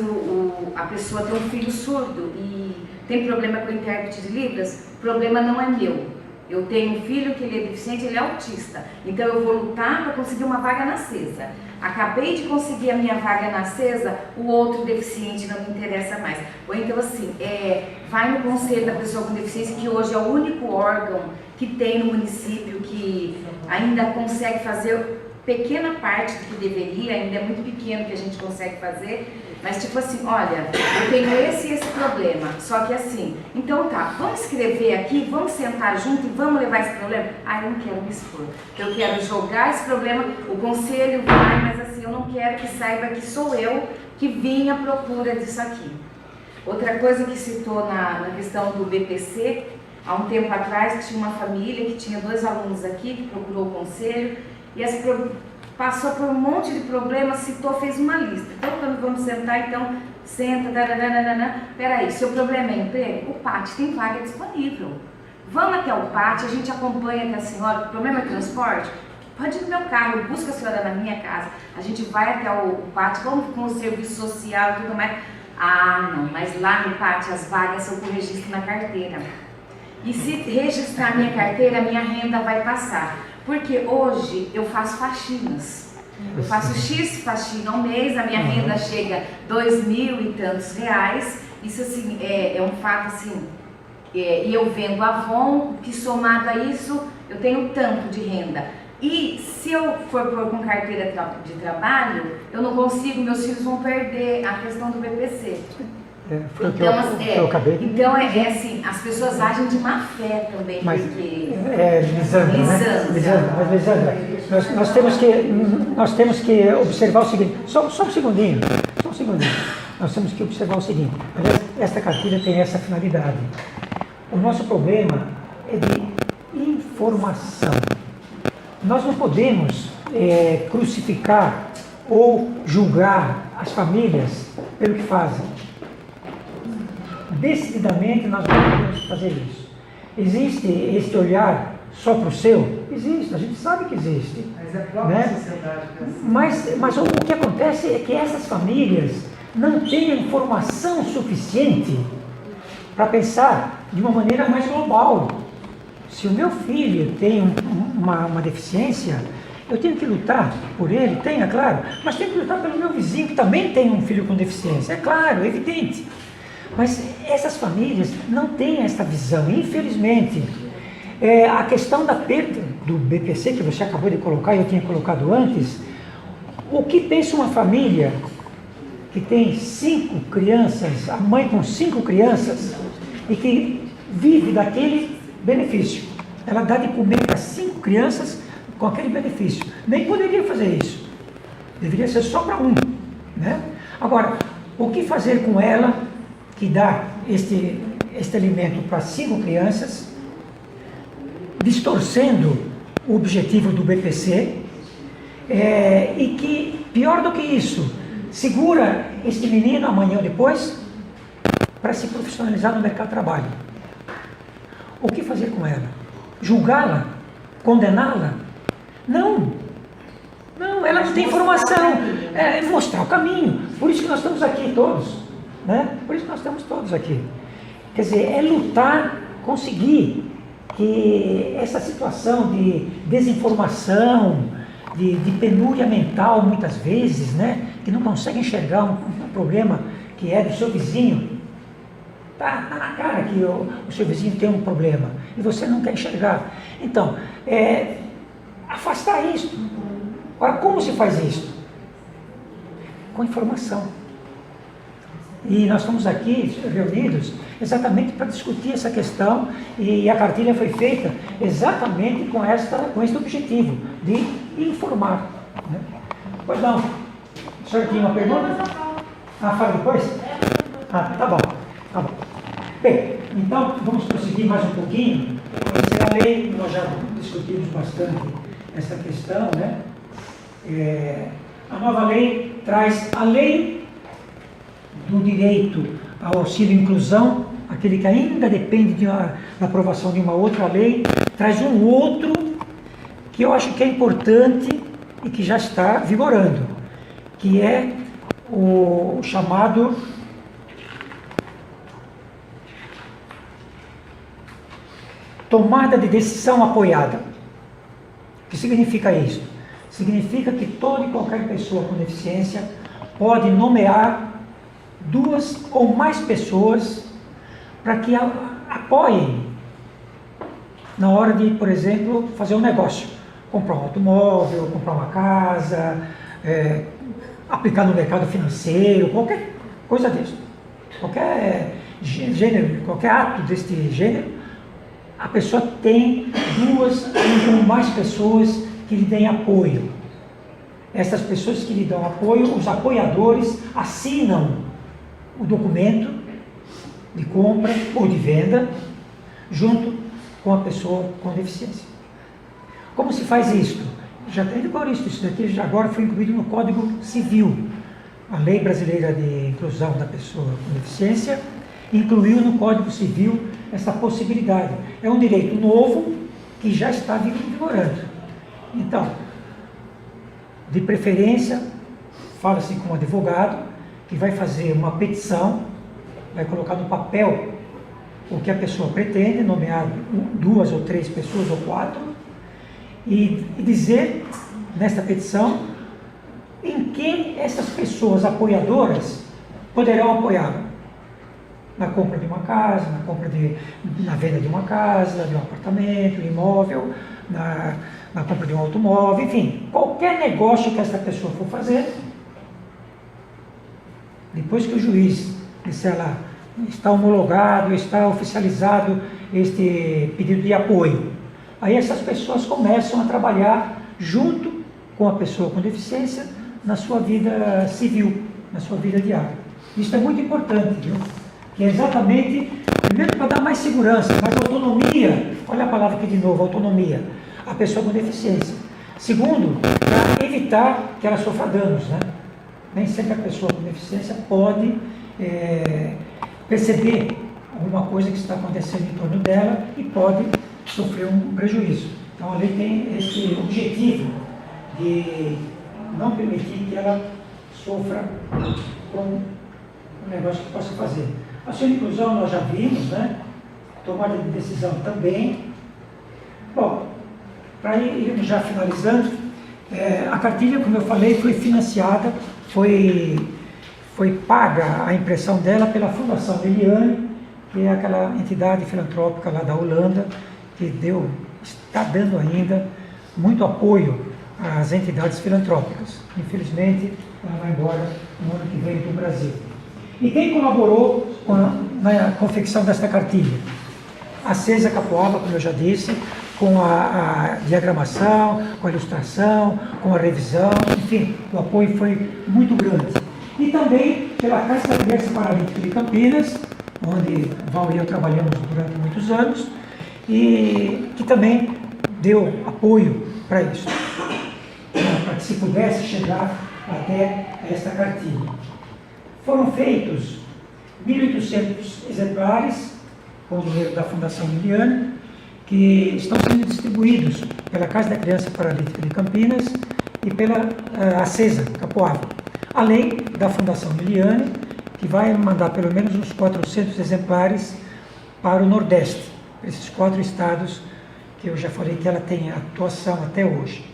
a pessoa tem um filho surdo e tem problema com o intérprete de Libras, o problema não é meu. Eu tenho um filho que ele é deficiente, ele é autista, então eu vou lutar para conseguir uma vaga na CESA. Acabei de conseguir a minha vaga na CESA, o outro deficiente não me interessa mais. Ou então assim, vai no Conselho da Pessoa com Deficiência, que hoje é o único órgão que tem no município que ainda consegue fazer pequena parte do que deveria, ainda é muito pequeno que a gente consegue fazer, mas tipo assim, olha, eu tenho esse e esse problema, só que assim, então tá, vamos escrever aqui, vamos sentar junto e vamos levar esse problema? Eu não quero me expor, eu quero jogar esse problema, o conselho vai, mas assim, eu não quero que saiba que sou eu que vim à procura disso aqui. Outra coisa que citou na questão do BPC, há um tempo atrás tinha uma família que tinha 2 alunos aqui que procurou o conselho, e passou por um monte de problemas, citou, fez uma lista. Então, quando vamos sentar, então, senta, peraí, seu problema é emprego? O PAT tem vaga disponível. Vamos até o PAT, a gente acompanha até a senhora, o problema é transporte? Pode ir no meu carro, eu busco a senhora na minha casa, a gente vai até o PAT, vamos com o serviço social e tudo mais. Não, mas lá no PAT as vagas são com registro na carteira. E se registrar minha carteira, a minha renda vai passar. Porque hoje eu faço faxinas. Eu faço X faxina ao mês, a minha renda chega a 2.000 e tantos reais. Isso assim, é um fato assim. E eu vendo Avon, que somado a isso, eu tenho tanto de renda. E se eu for pôr com carteira de trabalho, eu não consigo, meus filhos vão perder a questão do BPC. Então é assim, as pessoas agem de má fé também, mas, porque... Lisandra, nós temos que observar o seguinte, só um segundinho, nós temos que observar o seguinte, esta cartilha tem essa finalidade. O nosso problema é de informação. Nós não podemos crucificar ou julgar as famílias pelo que fazem. Decididamente nós não podemos fazer isso. Existe este olhar só para o seu? Existe, a gente sabe que existe. Mas é a própria sociedade que é assim. Mas o que acontece é que essas famílias não têm a informação suficiente para pensar de uma maneira mais global. Se o meu filho tem uma deficiência, eu tenho que lutar por ele, é claro, mas tenho que lutar pelo meu vizinho que também tem um filho com deficiência, é claro, é evidente. Mas essas famílias não têm essa visão, infelizmente. A questão da perda do BPC, que você acabou de colocar, eu tinha colocado antes, o que pensa uma família que tem 5 crianças, a mãe com 5 crianças, e que vive daquele benefício? Ela dá de comer para 5 crianças com aquele benefício. Nem poderia fazer isso. Deveria ser só para um, né? Agora, o que fazer com ela que dá este alimento para 5 crianças, distorcendo o objetivo do BPC, e que, pior do que isso, segura este menino amanhã ou depois para se profissionalizar no mercado de trabalho. O que fazer com ela? Julgá-la? Condená-la? Não, ela não tem informação. Mostrar o caminho. Por isso que nós estamos aqui todos. Né? Por isso nós estamos todos aqui. Quer dizer, é lutar, conseguir que essa situação de desinformação, de penúria mental, muitas vezes, né? Que não consegue enxergar um problema que é do seu vizinho. Tá na cara que o seu vizinho tem um problema e você não quer enxergar. Então, afastar isso. Agora, como se faz isso? com informação. E nós estamos aqui reunidos exatamente para discutir essa questão, e a cartilha foi feita exatamente com este objetivo, de informar. Né? Pois não. O senhor tinha uma pergunta? Fala depois? Tá bom. Tá bom. Bem, então vamos prosseguir mais um pouquinho. Essa é a lei, nós já discutimos bastante essa questão, né? A nova lei traz, além do direito ao auxílio e inclusão, aquele que ainda depende da aprovação de uma outra lei, traz um outro que eu acho que é importante e que já está vigorando, que é o chamado tomada de decisão apoiada. O que significa isso? Significa que toda e qualquer pessoa com deficiência pode nomear 2 ou mais pessoas para que apoiem na hora de, por exemplo, fazer um negócio, comprar um automóvel, comprar uma casa, aplicar no mercado financeiro, qualquer coisa disso, qualquer gênero, qualquer ato deste gênero, a pessoa tem 2 ou mais pessoas que lhe deem apoio. Essas pessoas que lhe dão apoio, os apoiadores, assinam o documento de compra ou de venda junto com a pessoa com deficiência. Como se faz isso? Já tem agora isso daqui já agora foi incluído no Código Civil. A Lei Brasileira de Inclusão da Pessoa com Deficiência incluiu no Código Civil essa possibilidade. É um direito novo que já está vigorando. Então, de preferência, fala-se com um advogado que vai fazer uma petição, vai colocar no papel o que a pessoa pretende, nomear 2 ou 3 pessoas ou 4, e dizer nesta petição em que essas pessoas apoiadoras poderão apoiá-lo. Na compra de uma casa, na venda de uma casa, de um apartamento, de um imóvel, na compra de um automóvel, enfim, qualquer negócio que essa pessoa for fazer, depois que o juiz disser lá, está homologado, está oficializado este pedido de apoio, aí essas pessoas começam a trabalhar junto com a pessoa com deficiência na sua vida civil, na sua vida diária. Isso é muito importante, viu? Que é exatamente, primeiro, para dar mais segurança, mais autonomia, olha a palavra aqui de novo, autonomia, a pessoa com deficiência. Segundo, para evitar que ela sofra danos, né? Nem sempre a pessoa com deficiência pode perceber alguma coisa que está acontecendo em torno dela e pode sofrer um prejuízo. Então a lei tem esse objetivo de não permitir que ela sofra com um negócio que possa fazer. A sua inclusão nós já vimos, né? Tomada de decisão também. Bom, para irmos já finalizando, a cartilha, como eu falei, foi financiada, foi paga a impressão dela pela Fundação Eliane, que é aquela entidade filantrópica lá da Holanda, que está dando ainda muito apoio às entidades filantrópicas. Infelizmente, ela vai embora no ano que vem para o Brasil. E quem colaborou na confecção desta cartilha? A Cesa Capoava, como eu já disse, com a diagramação, com a ilustração, com a revisão, enfim, o apoio foi muito grande. E também pela Casa da Criança Paralímpica de Campinas, onde Val e eu trabalhamos durante muitos anos, e que também deu apoio para isso, para que se pudesse chegar até esta cartilha. Foram feitos 1.800 exemplares com o dinheiro da Fundação Eliane, que estão sendo distribuídos pela Casa da Criança Paralímpica de Campinas e pela Cesa Capoava, além da Fundação Eliane, que vai mandar pelo menos uns 400 exemplares para o Nordeste, para esses 4 estados que eu já falei que ela tem atuação até hoje.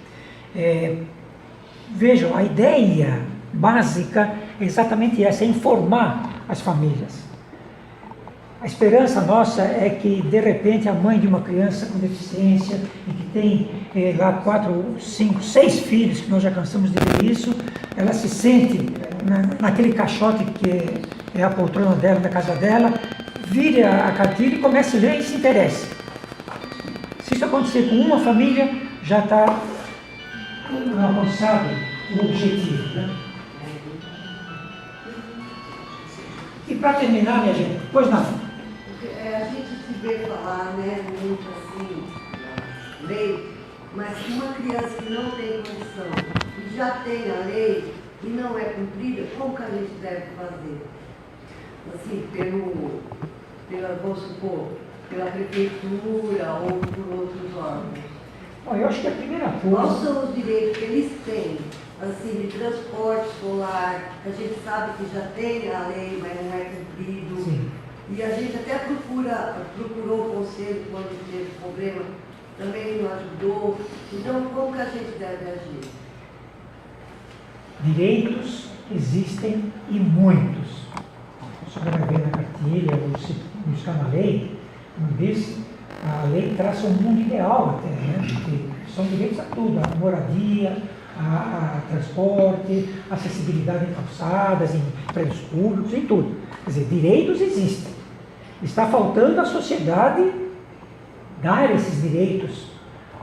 Vejam, a ideia básica é exatamente essa, é informar as famílias. A esperança nossa é que, de repente, a mãe de uma criança com deficiência e que tem lá 4, 5, 6 filhos, que nós já cansamos de ver isso, ela se sente naquele caixote que é a poltrona dela, da casa dela, vire a cartilha e comece a ler e se interesse. Se isso acontecer com uma família, já está alcançado o objetivo. Né? E para terminar, minha gente, pois não. A gente se vê falar, né, muito assim, lei, mas se uma criança que não tem condição e já tem a lei e não é cumprida, como que a gente deve fazer? Assim, vamos supor, pela prefeitura ou por outros órgãos. Bom, eu acho que a primeira Quais coisa... são os direitos que eles têm, assim, de transporte escolar, que a gente sabe que já tem a lei, mas não é cumprido. Sim. E a gente até procurou o conselho quando teve problema, também não ajudou. Então, como que a gente deve agir? Direitos existem e muitos. Você vai ver na cartilha, ou se buscar na lei, como disse, a lei traça um mundo ideal até, né? Porque são direitos a tudo, a moradia, a transporte, acessibilidade em calçadas, em prédios públicos, em tudo. Quer dizer, direitos existem. Está faltando à sociedade dar esses direitos,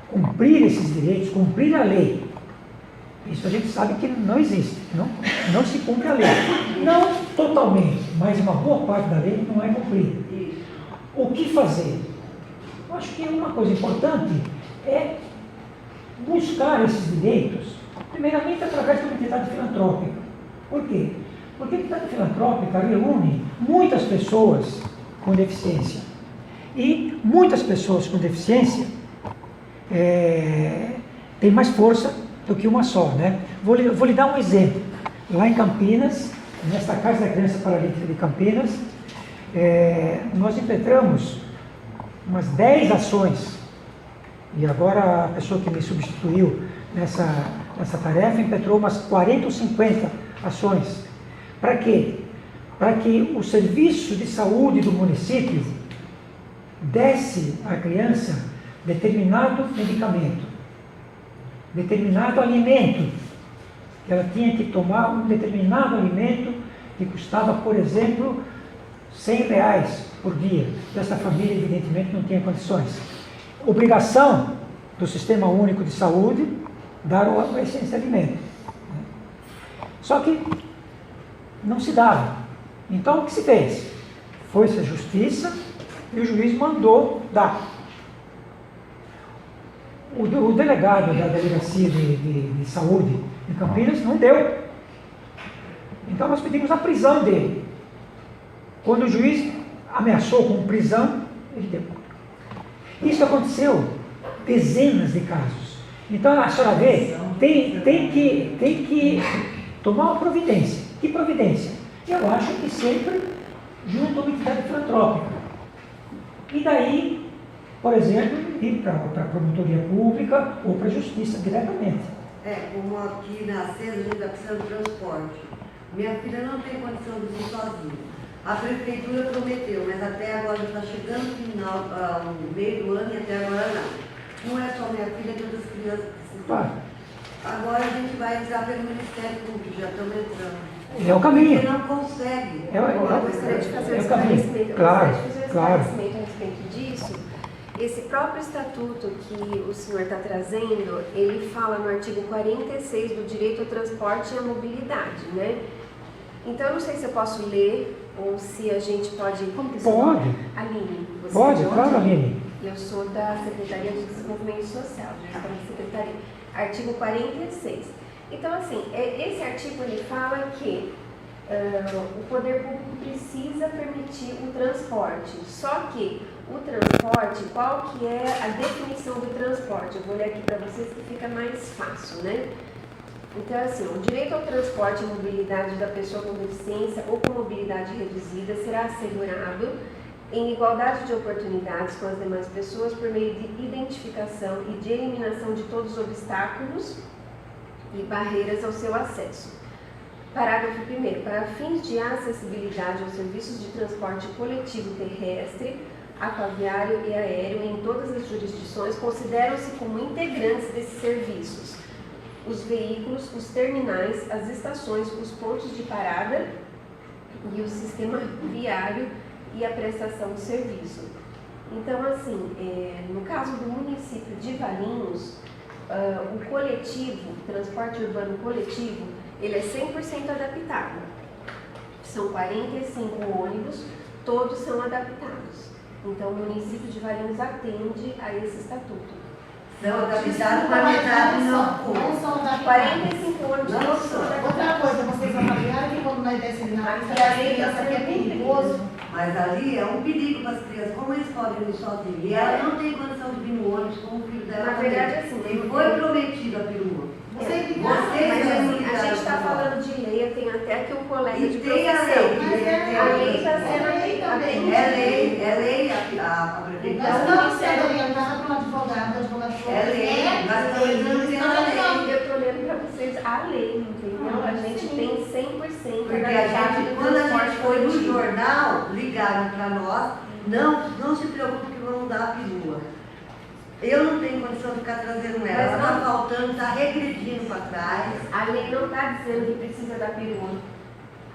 cumprir esses direitos, cumprir a lei. Isso a gente sabe que não existe, não se cumpre a lei. Não totalmente, mas uma boa parte da lei não é cumprida. O que fazer? Eu acho que uma coisa importante é buscar esses direitos, primeiramente através de uma entidade filantrópica. Por quê? Porque a entidade filantrópica reúne muitas pessoas com deficiência. E muitas pessoas com deficiência têm mais força do que uma só, né? Vou lhe dar um exemplo. Lá em Campinas, nesta Casa da Criança Paralítica de Campinas, nós impetramos umas 10 ações. E agora a pessoa que me substituiu nessa tarefa impetrou umas 40 ou 50 ações. Para quê? Para que o serviço de saúde do município desse à criança determinado medicamento, determinado alimento. Ela tinha que tomar um determinado alimento que custava, por exemplo, R$100 por dia. Essa família, evidentemente, não tinha condições. Obrigação do Sistema Único de Saúde dar esse alimento. Só que não se dava. Então, o que se fez? Foi-se à justiça e o juiz mandou dar. O delegado da Delegacia de Saúde em Campinas não deu. Então, nós pedimos a prisão dele. Quando o juiz ameaçou com prisão, ele deu. Isso aconteceu dezenas de casos. Então, a senhora vê, tem que tomar uma providência. Que providência? Eu acho que sempre junto a uma entidade filantrópica. E daí, por exemplo, ir para a promotoria pública ou para a justiça diretamente. Como aqui na Cesa, a gente está precisando de transporte. Minha filha não tem condição de ir sozinha. A prefeitura prometeu, mas até agora está chegando o final, no meio do ano e até agora não. Não é só minha filha, é outras crianças que precisam. Claro. Agora a gente vai entrar pelo Ministério Público, já estamos entrando. É o caminho. Porque não consegue. Eu gostaria de fazer um esclarecimento. A respeito disso. Esse próprio estatuto que o senhor está trazendo, ele fala no artigo 46 do direito ao transporte e à mobilidade, né? Então, eu não sei se eu posso ler ou se a gente pode... Como que Pode. Aline. Você Pode, de onde? claro, Aline. Eu sou da Secretaria de Desenvolvimento Social, Secretaria. Artigo 46. Então, assim, esse artigo ele fala que o poder público precisa permitir o transporte. Só que o transporte, qual que é a definição do transporte? Eu vou ler aqui para vocês que fica mais fácil, né? Então, assim, o direito ao transporte e mobilidade da pessoa com deficiência ou com mobilidade reduzida será assegurado em igualdade de oportunidades com as demais pessoas por meio de identificação e de eliminação de todos os obstáculos e barreiras ao seu acesso. Parágrafo 1º. Para fins de acessibilidade aos serviços de transporte coletivo terrestre, aquaviário e aéreo em todas as jurisdições consideram-se como integrantes desses serviços os veículos, os terminais, as estações, os pontos de parada e o sistema viário e a prestação de serviço. Então, assim, no caso do município de Valinhos, o coletivo, transporte urbano coletivo, ele é 100% adaptado. São 45 ônibus, todos são adaptados. Então, o município de Valinhos atende a esse estatuto. São adaptados para metade não são adaptados. 45 ônibus Não todos são são. adaptados. Outra coisa, vocês avaliaram que quando nós descemos na Aqui lista a das lei crianças tá que é sendo perigoso. Mas ali é um perigo para as crianças, como eles podem ir sozinhos. E ela não tem condição de vir no ônibus com o filho dela. Na verdade, assim, ele foi prometido a perua. Você tem Mas assim, a ligaram gente está pra falando de lei, eu tenho até aqui um colega E de tem a profissão. lei. A lei está sendo atendida. É lei, a prefeitura. Nós estamos sendo orientados por um advogado, É lei, nós estamos entrando dentro da lei. Eu estou lendo para vocês a lei, entendeu? A gente tem 100% Porque adaptado do quando a gente transporte foi no coletivo. jornal, ligaram para nós, não se preocupe que vão dar a perua. Eu não tenho condição de ficar trazendo ela. Ela está faltando, está regredindo para trás. A lei não está dizendo que precisa da perua.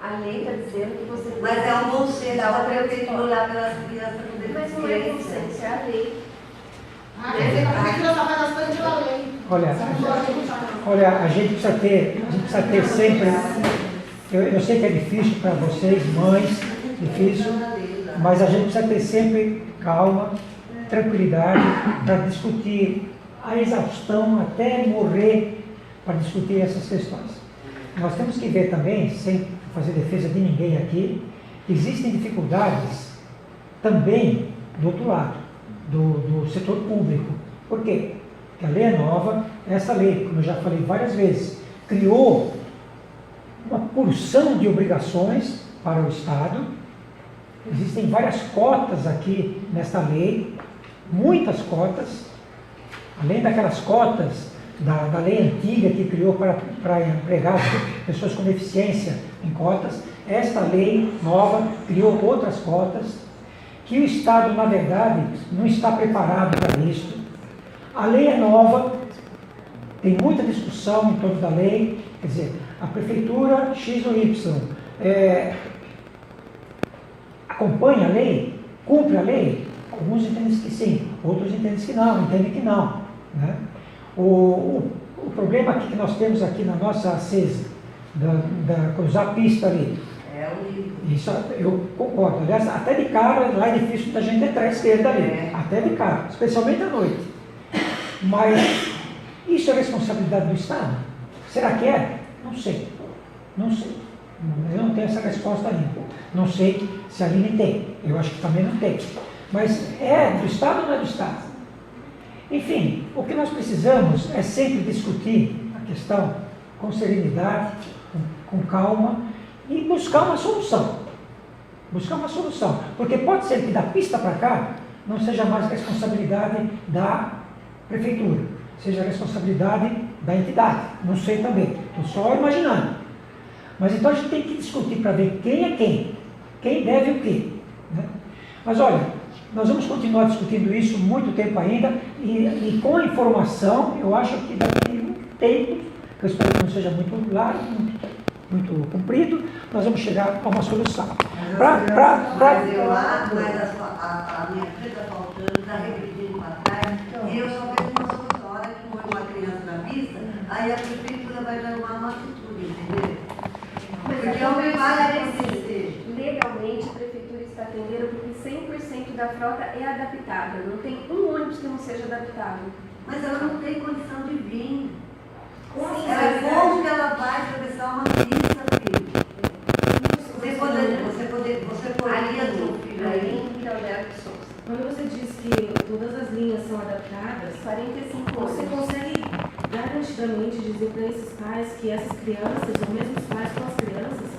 A lei está dizendo que você Mas é um bom senso Dá da o prefeitura olhar pelas crianças com Mas não é deficiência. consenso, é a lei. Ah, quer dizer que a prefeitura só faz as coisas pela lei. Olha, a gente precisa ter sempre. Eu sei que é difícil para vocês, mães, difícil, mas a gente precisa ter sempre calma, tranquilidade para discutir a exaustão até morrer para discutir essas questões. Nós temos que ver também, sem fazer defesa de ninguém aqui, que existem dificuldades também do outro lado, do setor público. Por quê? Porque a lei é nova, essa lei, como eu já falei várias vezes, criou uma porção de obrigações para o Estado. Existem várias cotas aqui nesta lei, muitas cotas, além daquelas cotas da lei antiga que criou para empregar pessoas com deficiência em cotas. Esta lei nova criou outras cotas, que o Estado, na verdade, não está preparado para isso. A lei é nova, tem muita discussão em torno da lei, quer dizer, a prefeitura X ou Y acompanha a lei, cumpre a lei. Alguns entendem que sim, outros entendem que não. Né? O problema que nós temos aqui na nossa acesa, cruzar a pista ali, isso eu concordo. Aliás, até de cara, lá é difícil da gente entrar à esquerda ali, até de cara, especialmente à noite. Mas isso é responsabilidade do Estado? Será que é? Não sei. Eu não tenho essa resposta ainda. Não sei se a Aline tem. Eu acho que também não tem. Mas é do Estado ou não é do Estado? Enfim, o que nós precisamos é sempre discutir a questão com serenidade, com calma e buscar uma solução. Porque pode ser que da pista para cá não seja mais responsabilidade da prefeitura, seja responsabilidade da entidade. Não sei também, estou só imaginando. Mas então a gente tem que discutir para ver quem é quem deve o quê. Né? Mas olha, nós vamos continuar discutindo isso muito tempo ainda e com a informação, eu acho que daqui a um tempo, que eu espero que não seja muito largo, muito comprido, nós vamos chegar a uma solução. Mas a minha filha está faltando, está regredindo para trás, e eu só vejo uma solução. A hora que morre uma criança na pista, aí a prefeitura vai dar uma atitude, entendeu? Porque o que vai acontecer? Legalmente, a prefeitura está atendendo porque 100% da frota é adaptada. Não tem um ônibus que não seja adaptado. Mas ela não tem condição de vir. Sim, Como que ela vai atravessar uma pista, filho? Você poderia ter um filho aí? Quando você diz que todas as linhas são adaptadas, 45 você ônibus. consegue garantidamente dizer para esses pais que essas crianças, ou mesmo os pais com as crianças,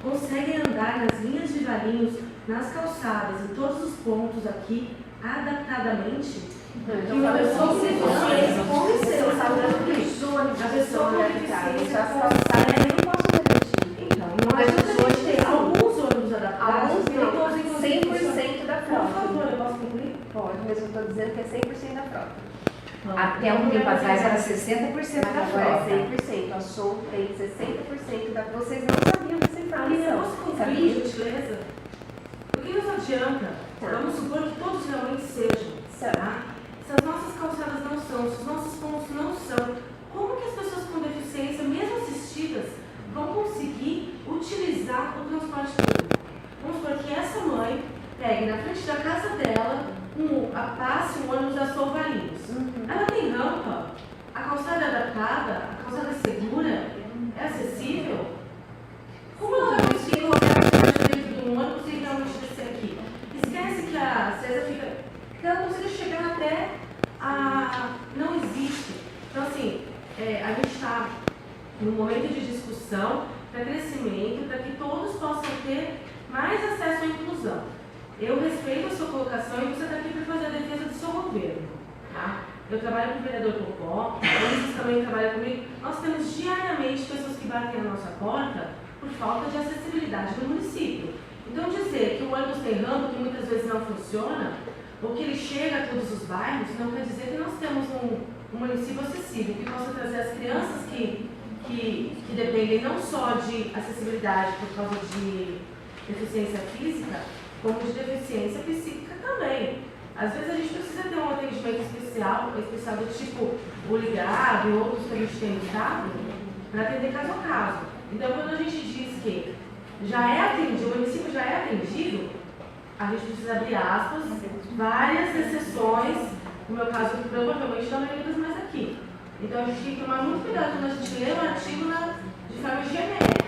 conseguem andar nas linhas de Valinhos, nas calçadas, em todos os pontos aqui, adaptadamente? Então, uma pessoa com deficiência, com licença, os ônibus, A pessoa com deficiência consegue. Eu não posso garantir. Então, Mas não adianta hoje a gente ter tem alguns ônibus adaptados, Alguns nem todos, não, inclusive, 100% da Por frota. favor, eu posso concluir? Pode, mas eu estou dizendo que é 100% da frota. Até um tempo atrás era 60% Mas da agora frota. é 100%. A Show tem 60% da... Vocês não sabiam dessa E informação. negócio com Sabia? por gentileza. Porque nos adianta, vamos supor que todos realmente sejam, tá? Se as nossas calçadas não são, se os nossos pontos não são, como que as pessoas com deficiência, mesmo assistidas, vão conseguir utilizar o transporte público? Vamos supor que essa mãe pegue na frente da casa dela, passe um ônibus da Sou Valinhos. Ela tem rampa, a calçada é adaptada, a calçada é segura, é acessível. Como ela vai conseguir colocar a dentro de um ônibus e realmente descer aqui? Esquece que a César fica... que ela consiga chegar até a... Não existe. Então, assim, a gente está num momento de discussão para crescimento, para que todos possam ter mais acesso à inclusão. Eu respeito a sua colocação e você está aqui para fazer a defesa do seu governo. Tá? Eu trabalho com o vereador Popó, vocês também trabalham comigo. Nós temos diariamente pessoas que batem na nossa porta por falta de acessibilidade no município. Então, dizer que o ônibus tem rampa, que muitas vezes não funciona, ou que ele chega a todos os bairros, não quer dizer que nós temos um município acessível, que possa trazer as crianças que dependem não só de acessibilidade por causa de deficiência física, como de deficiência psíquica também. Às vezes a gente precisa ter um atendimento especial do tipo o ligado e outros que a gente tem no estado, para atender caso a caso. Então, quando a gente diz que já é atendido, o município já é atendido, a gente precisa abrir aspas, várias exceções, no meu caso, provavelmente não é mais aqui. Então, a gente tem que tomar muito cuidado quando a gente lê o artigo de forma genérica,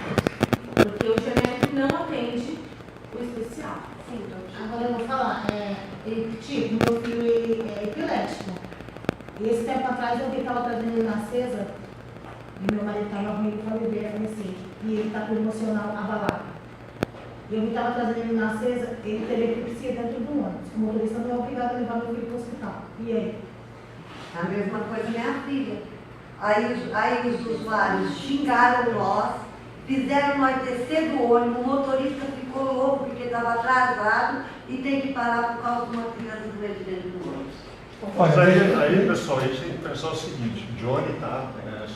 porque o genérico não atende o especial. Sim, doutor. Agora eu vou falar, tipo, meu filho ele é epilético. E esse tempo atrás eu vi que estava trazendo ele na CESA, e meu marido estava ruim para beber, assim, e ele está com o emocional abalado. E eu vi que estava trazendo ele na CESA, ele teve epilepsia dentro do ônibus. O motorista não é obrigado a levar meu filho para o hospital. E aí? A mesma coisa minha filha. Aí os usuários xingaram nós, fizeram nós descer do ônibus, o motorista ficou louco porque estava atrasado e tem que parar por causa de uma criança doente dentro do ônibus. Mas aí, pessoal, a gente tem que pensar o seguinte, Johnny, tá?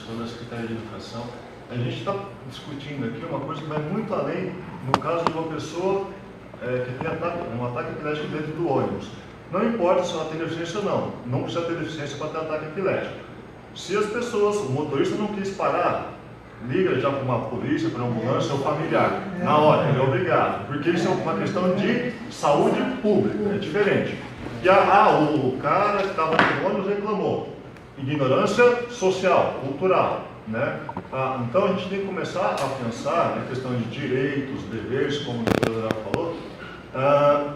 Sou da Secretaria de Educação, a gente está discutindo aqui uma coisa que vai muito além, no caso de uma pessoa que tem um ataque epilético dentro do ônibus. Não importa se ela tem deficiência ou não precisa ter deficiência para ter ataque epilético. Se as pessoas, o motorista não quis parar, liga já para uma polícia, para uma ambulância ou familiar, na hora, ele é obrigado, porque isso é uma questão de saúde pública, é diferente. E o cara que estava no ônibus reclamou, ignorância social, cultural, né? Então a gente tem que começar a pensar na questão de direitos, deveres, como o doutor falou,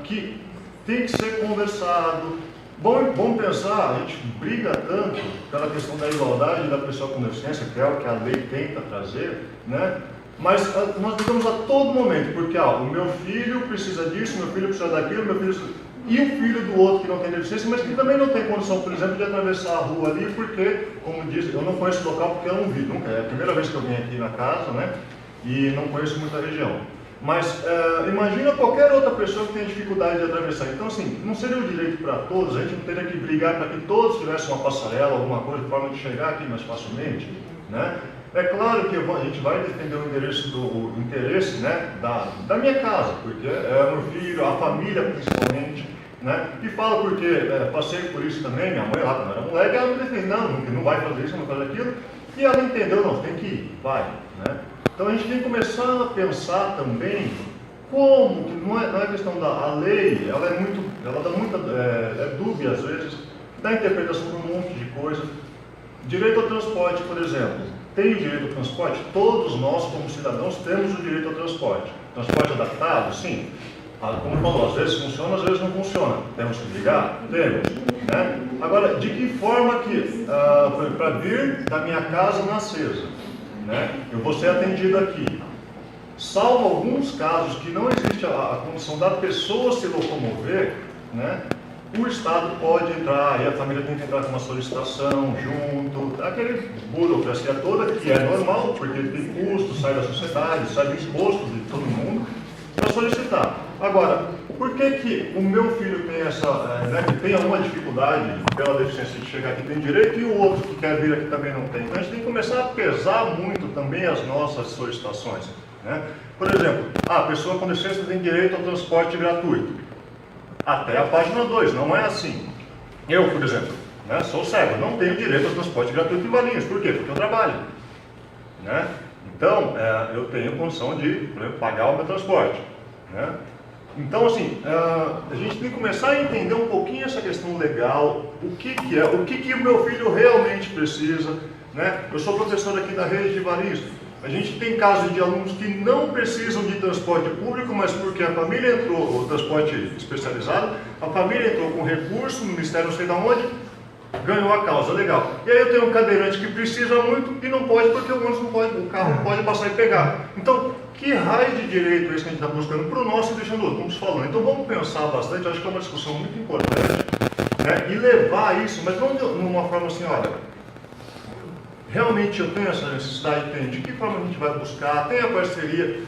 que tem que ser conversado. Bom pensar, a gente briga tanto pela questão da igualdade da pessoa com deficiência, que é o que a lei tenta trazer, né? Mas nós brigamos a todo momento, porque o meu filho precisa disso, meu filho precisa daquilo, meu filho... E o filho do outro que não tem deficiência, mas que também não tem condição, por exemplo, de atravessar a rua ali, porque, como diz, eu não conheço o local porque eu não vi, nunca. É a primeira vez que eu vim aqui na casa, né? E não conheço muita região. Mas imagina qualquer outra pessoa que tenha dificuldade de atravessar. Então, assim, não seria um direito para todos, a gente não teria que brigar para que todos tivessem uma passarela, alguma coisa, de forma de chegar aqui mais facilmente, né? É claro que a gente vai defender o interesse né, da minha casa, porque é meu filho, a família principalmente, né? E falo porque passei por isso também, minha mãe lá quando era moleque, ela me defende, não vai fazer isso, não vai fazer aquilo, e ela entendeu, não, tem que ir, vai, né? Então a gente tem que começar a pensar também como, que não é questão da lei, ela dá muita dúvida às vezes, dá interpretação de um monte de coisa. Direito ao transporte, por exemplo, tem o direito ao transporte? Todos nós, como cidadãos, temos o direito ao transporte. Transporte adaptado? Sim. Como falou, às vezes funciona, às vezes não funciona. Temos que ligar? Temos. Né? Agora, de que forma que, para vir da minha casa na CESA, né, eu vou ser atendido aqui? Salvo alguns casos que não existe a condição da pessoa se locomover, né, o Estado pode entrar, e a família tem que entrar com uma solicitação junto, aquele burocracia toda que é normal, porque tem custo, sai da sociedade, sai do imposto de todo mundo, para solicitar. Agora, por que o meu filho tem tem alguma dificuldade pela deficiência de chegar aqui tem direito e o outro que quer vir aqui também não tem? Então a gente tem que começar a pesar muito também as nossas solicitações, né? Por exemplo, a pessoa com deficiência tem direito ao transporte gratuito. Até a página 2, não é assim. Eu, por exemplo, né, sou cego, não tenho direito ao transporte gratuito em Valinhos. Por quê? Porque eu trabalho, né? Então, eu tenho condição de, por exemplo, pagar o meu transporte, né? Então, assim, a gente tem que começar a entender um pouquinho essa questão legal, o que o meu filho realmente precisa, né? Eu sou professor aqui da rede de Valinhos. A gente tem casos de alunos que não precisam de transporte público, mas porque a família entrou, o transporte especializado, a família entrou com recurso, o Ministério não sei de onde, ganhou a causa, legal. E aí eu tenho um cadeirante que precisa muito e não pode porque o ônibus não pode, o carro não pode passar e pegar. Então, que raio de direito é esse que a gente está buscando para o nosso e deixando o outro? Vamos falando. Então vamos pensar bastante, acho que é uma discussão muito importante, né? E levar isso, mas não de uma forma assim, olha, realmente eu tenho essa necessidade, tenho. De que forma a gente vai buscar? Tem a parceria.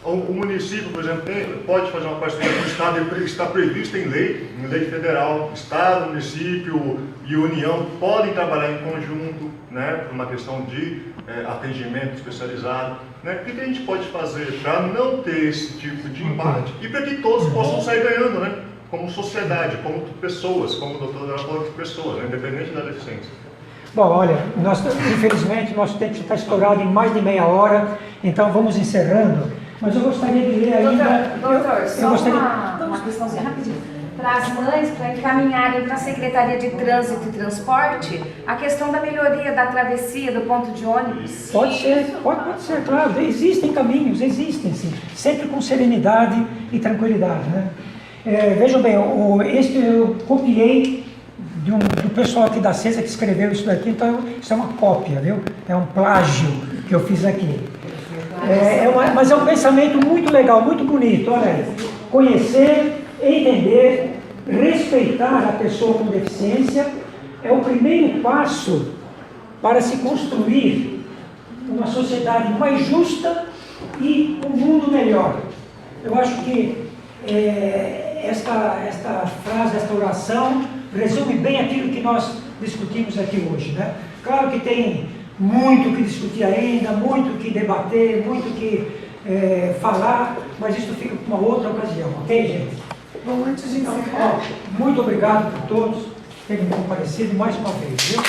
O município, por exemplo, pode fazer uma parceria com o Estado, está prevista em lei federal. Estado, município e União podem trabalhar em conjunto, né, por uma questão de atendimento especializado. Né? O que a gente pode fazer para não ter esse tipo de embate? E para que todos possam sair ganhando, né? Como sociedade, como pessoas, como o doutor falou, pessoas, né? Independente da deficiência. Bom, olha, infelizmente nosso tempo já está estourado em mais de meia hora, então vamos encerrando. Mas eu gostaria de ler ainda... Doutor, só uma questãozinha rapidinho. Para as mães, para encaminharem para a Secretaria de Trânsito e Transporte, a questão da melhoria da travessia do ponto de ônibus. Pode ser, claro. Existem caminhos, existem sim. Sempre com serenidade e tranquilidade, né? Vejam bem, eu copiei do pessoal aqui da CESA que escreveu isso daqui, então isso é uma cópia, viu? É um plágio que eu fiz aqui. Mas é um pensamento muito legal, muito bonito. Olha aí, conhecer, entender, respeitar a pessoa com deficiência é o primeiro passo para se construir uma sociedade mais justa e um mundo melhor. Eu acho que esta frase, esta oração, resume bem aquilo que nós discutimos aqui hoje, né? Claro que tem muito que discutir ainda, muito que debater, muito que falar, mas isso fica para uma outra ocasião, ok, gente? Bom, antes de encerrar... Muito obrigado por todos terem comparecido mais uma vez, viu?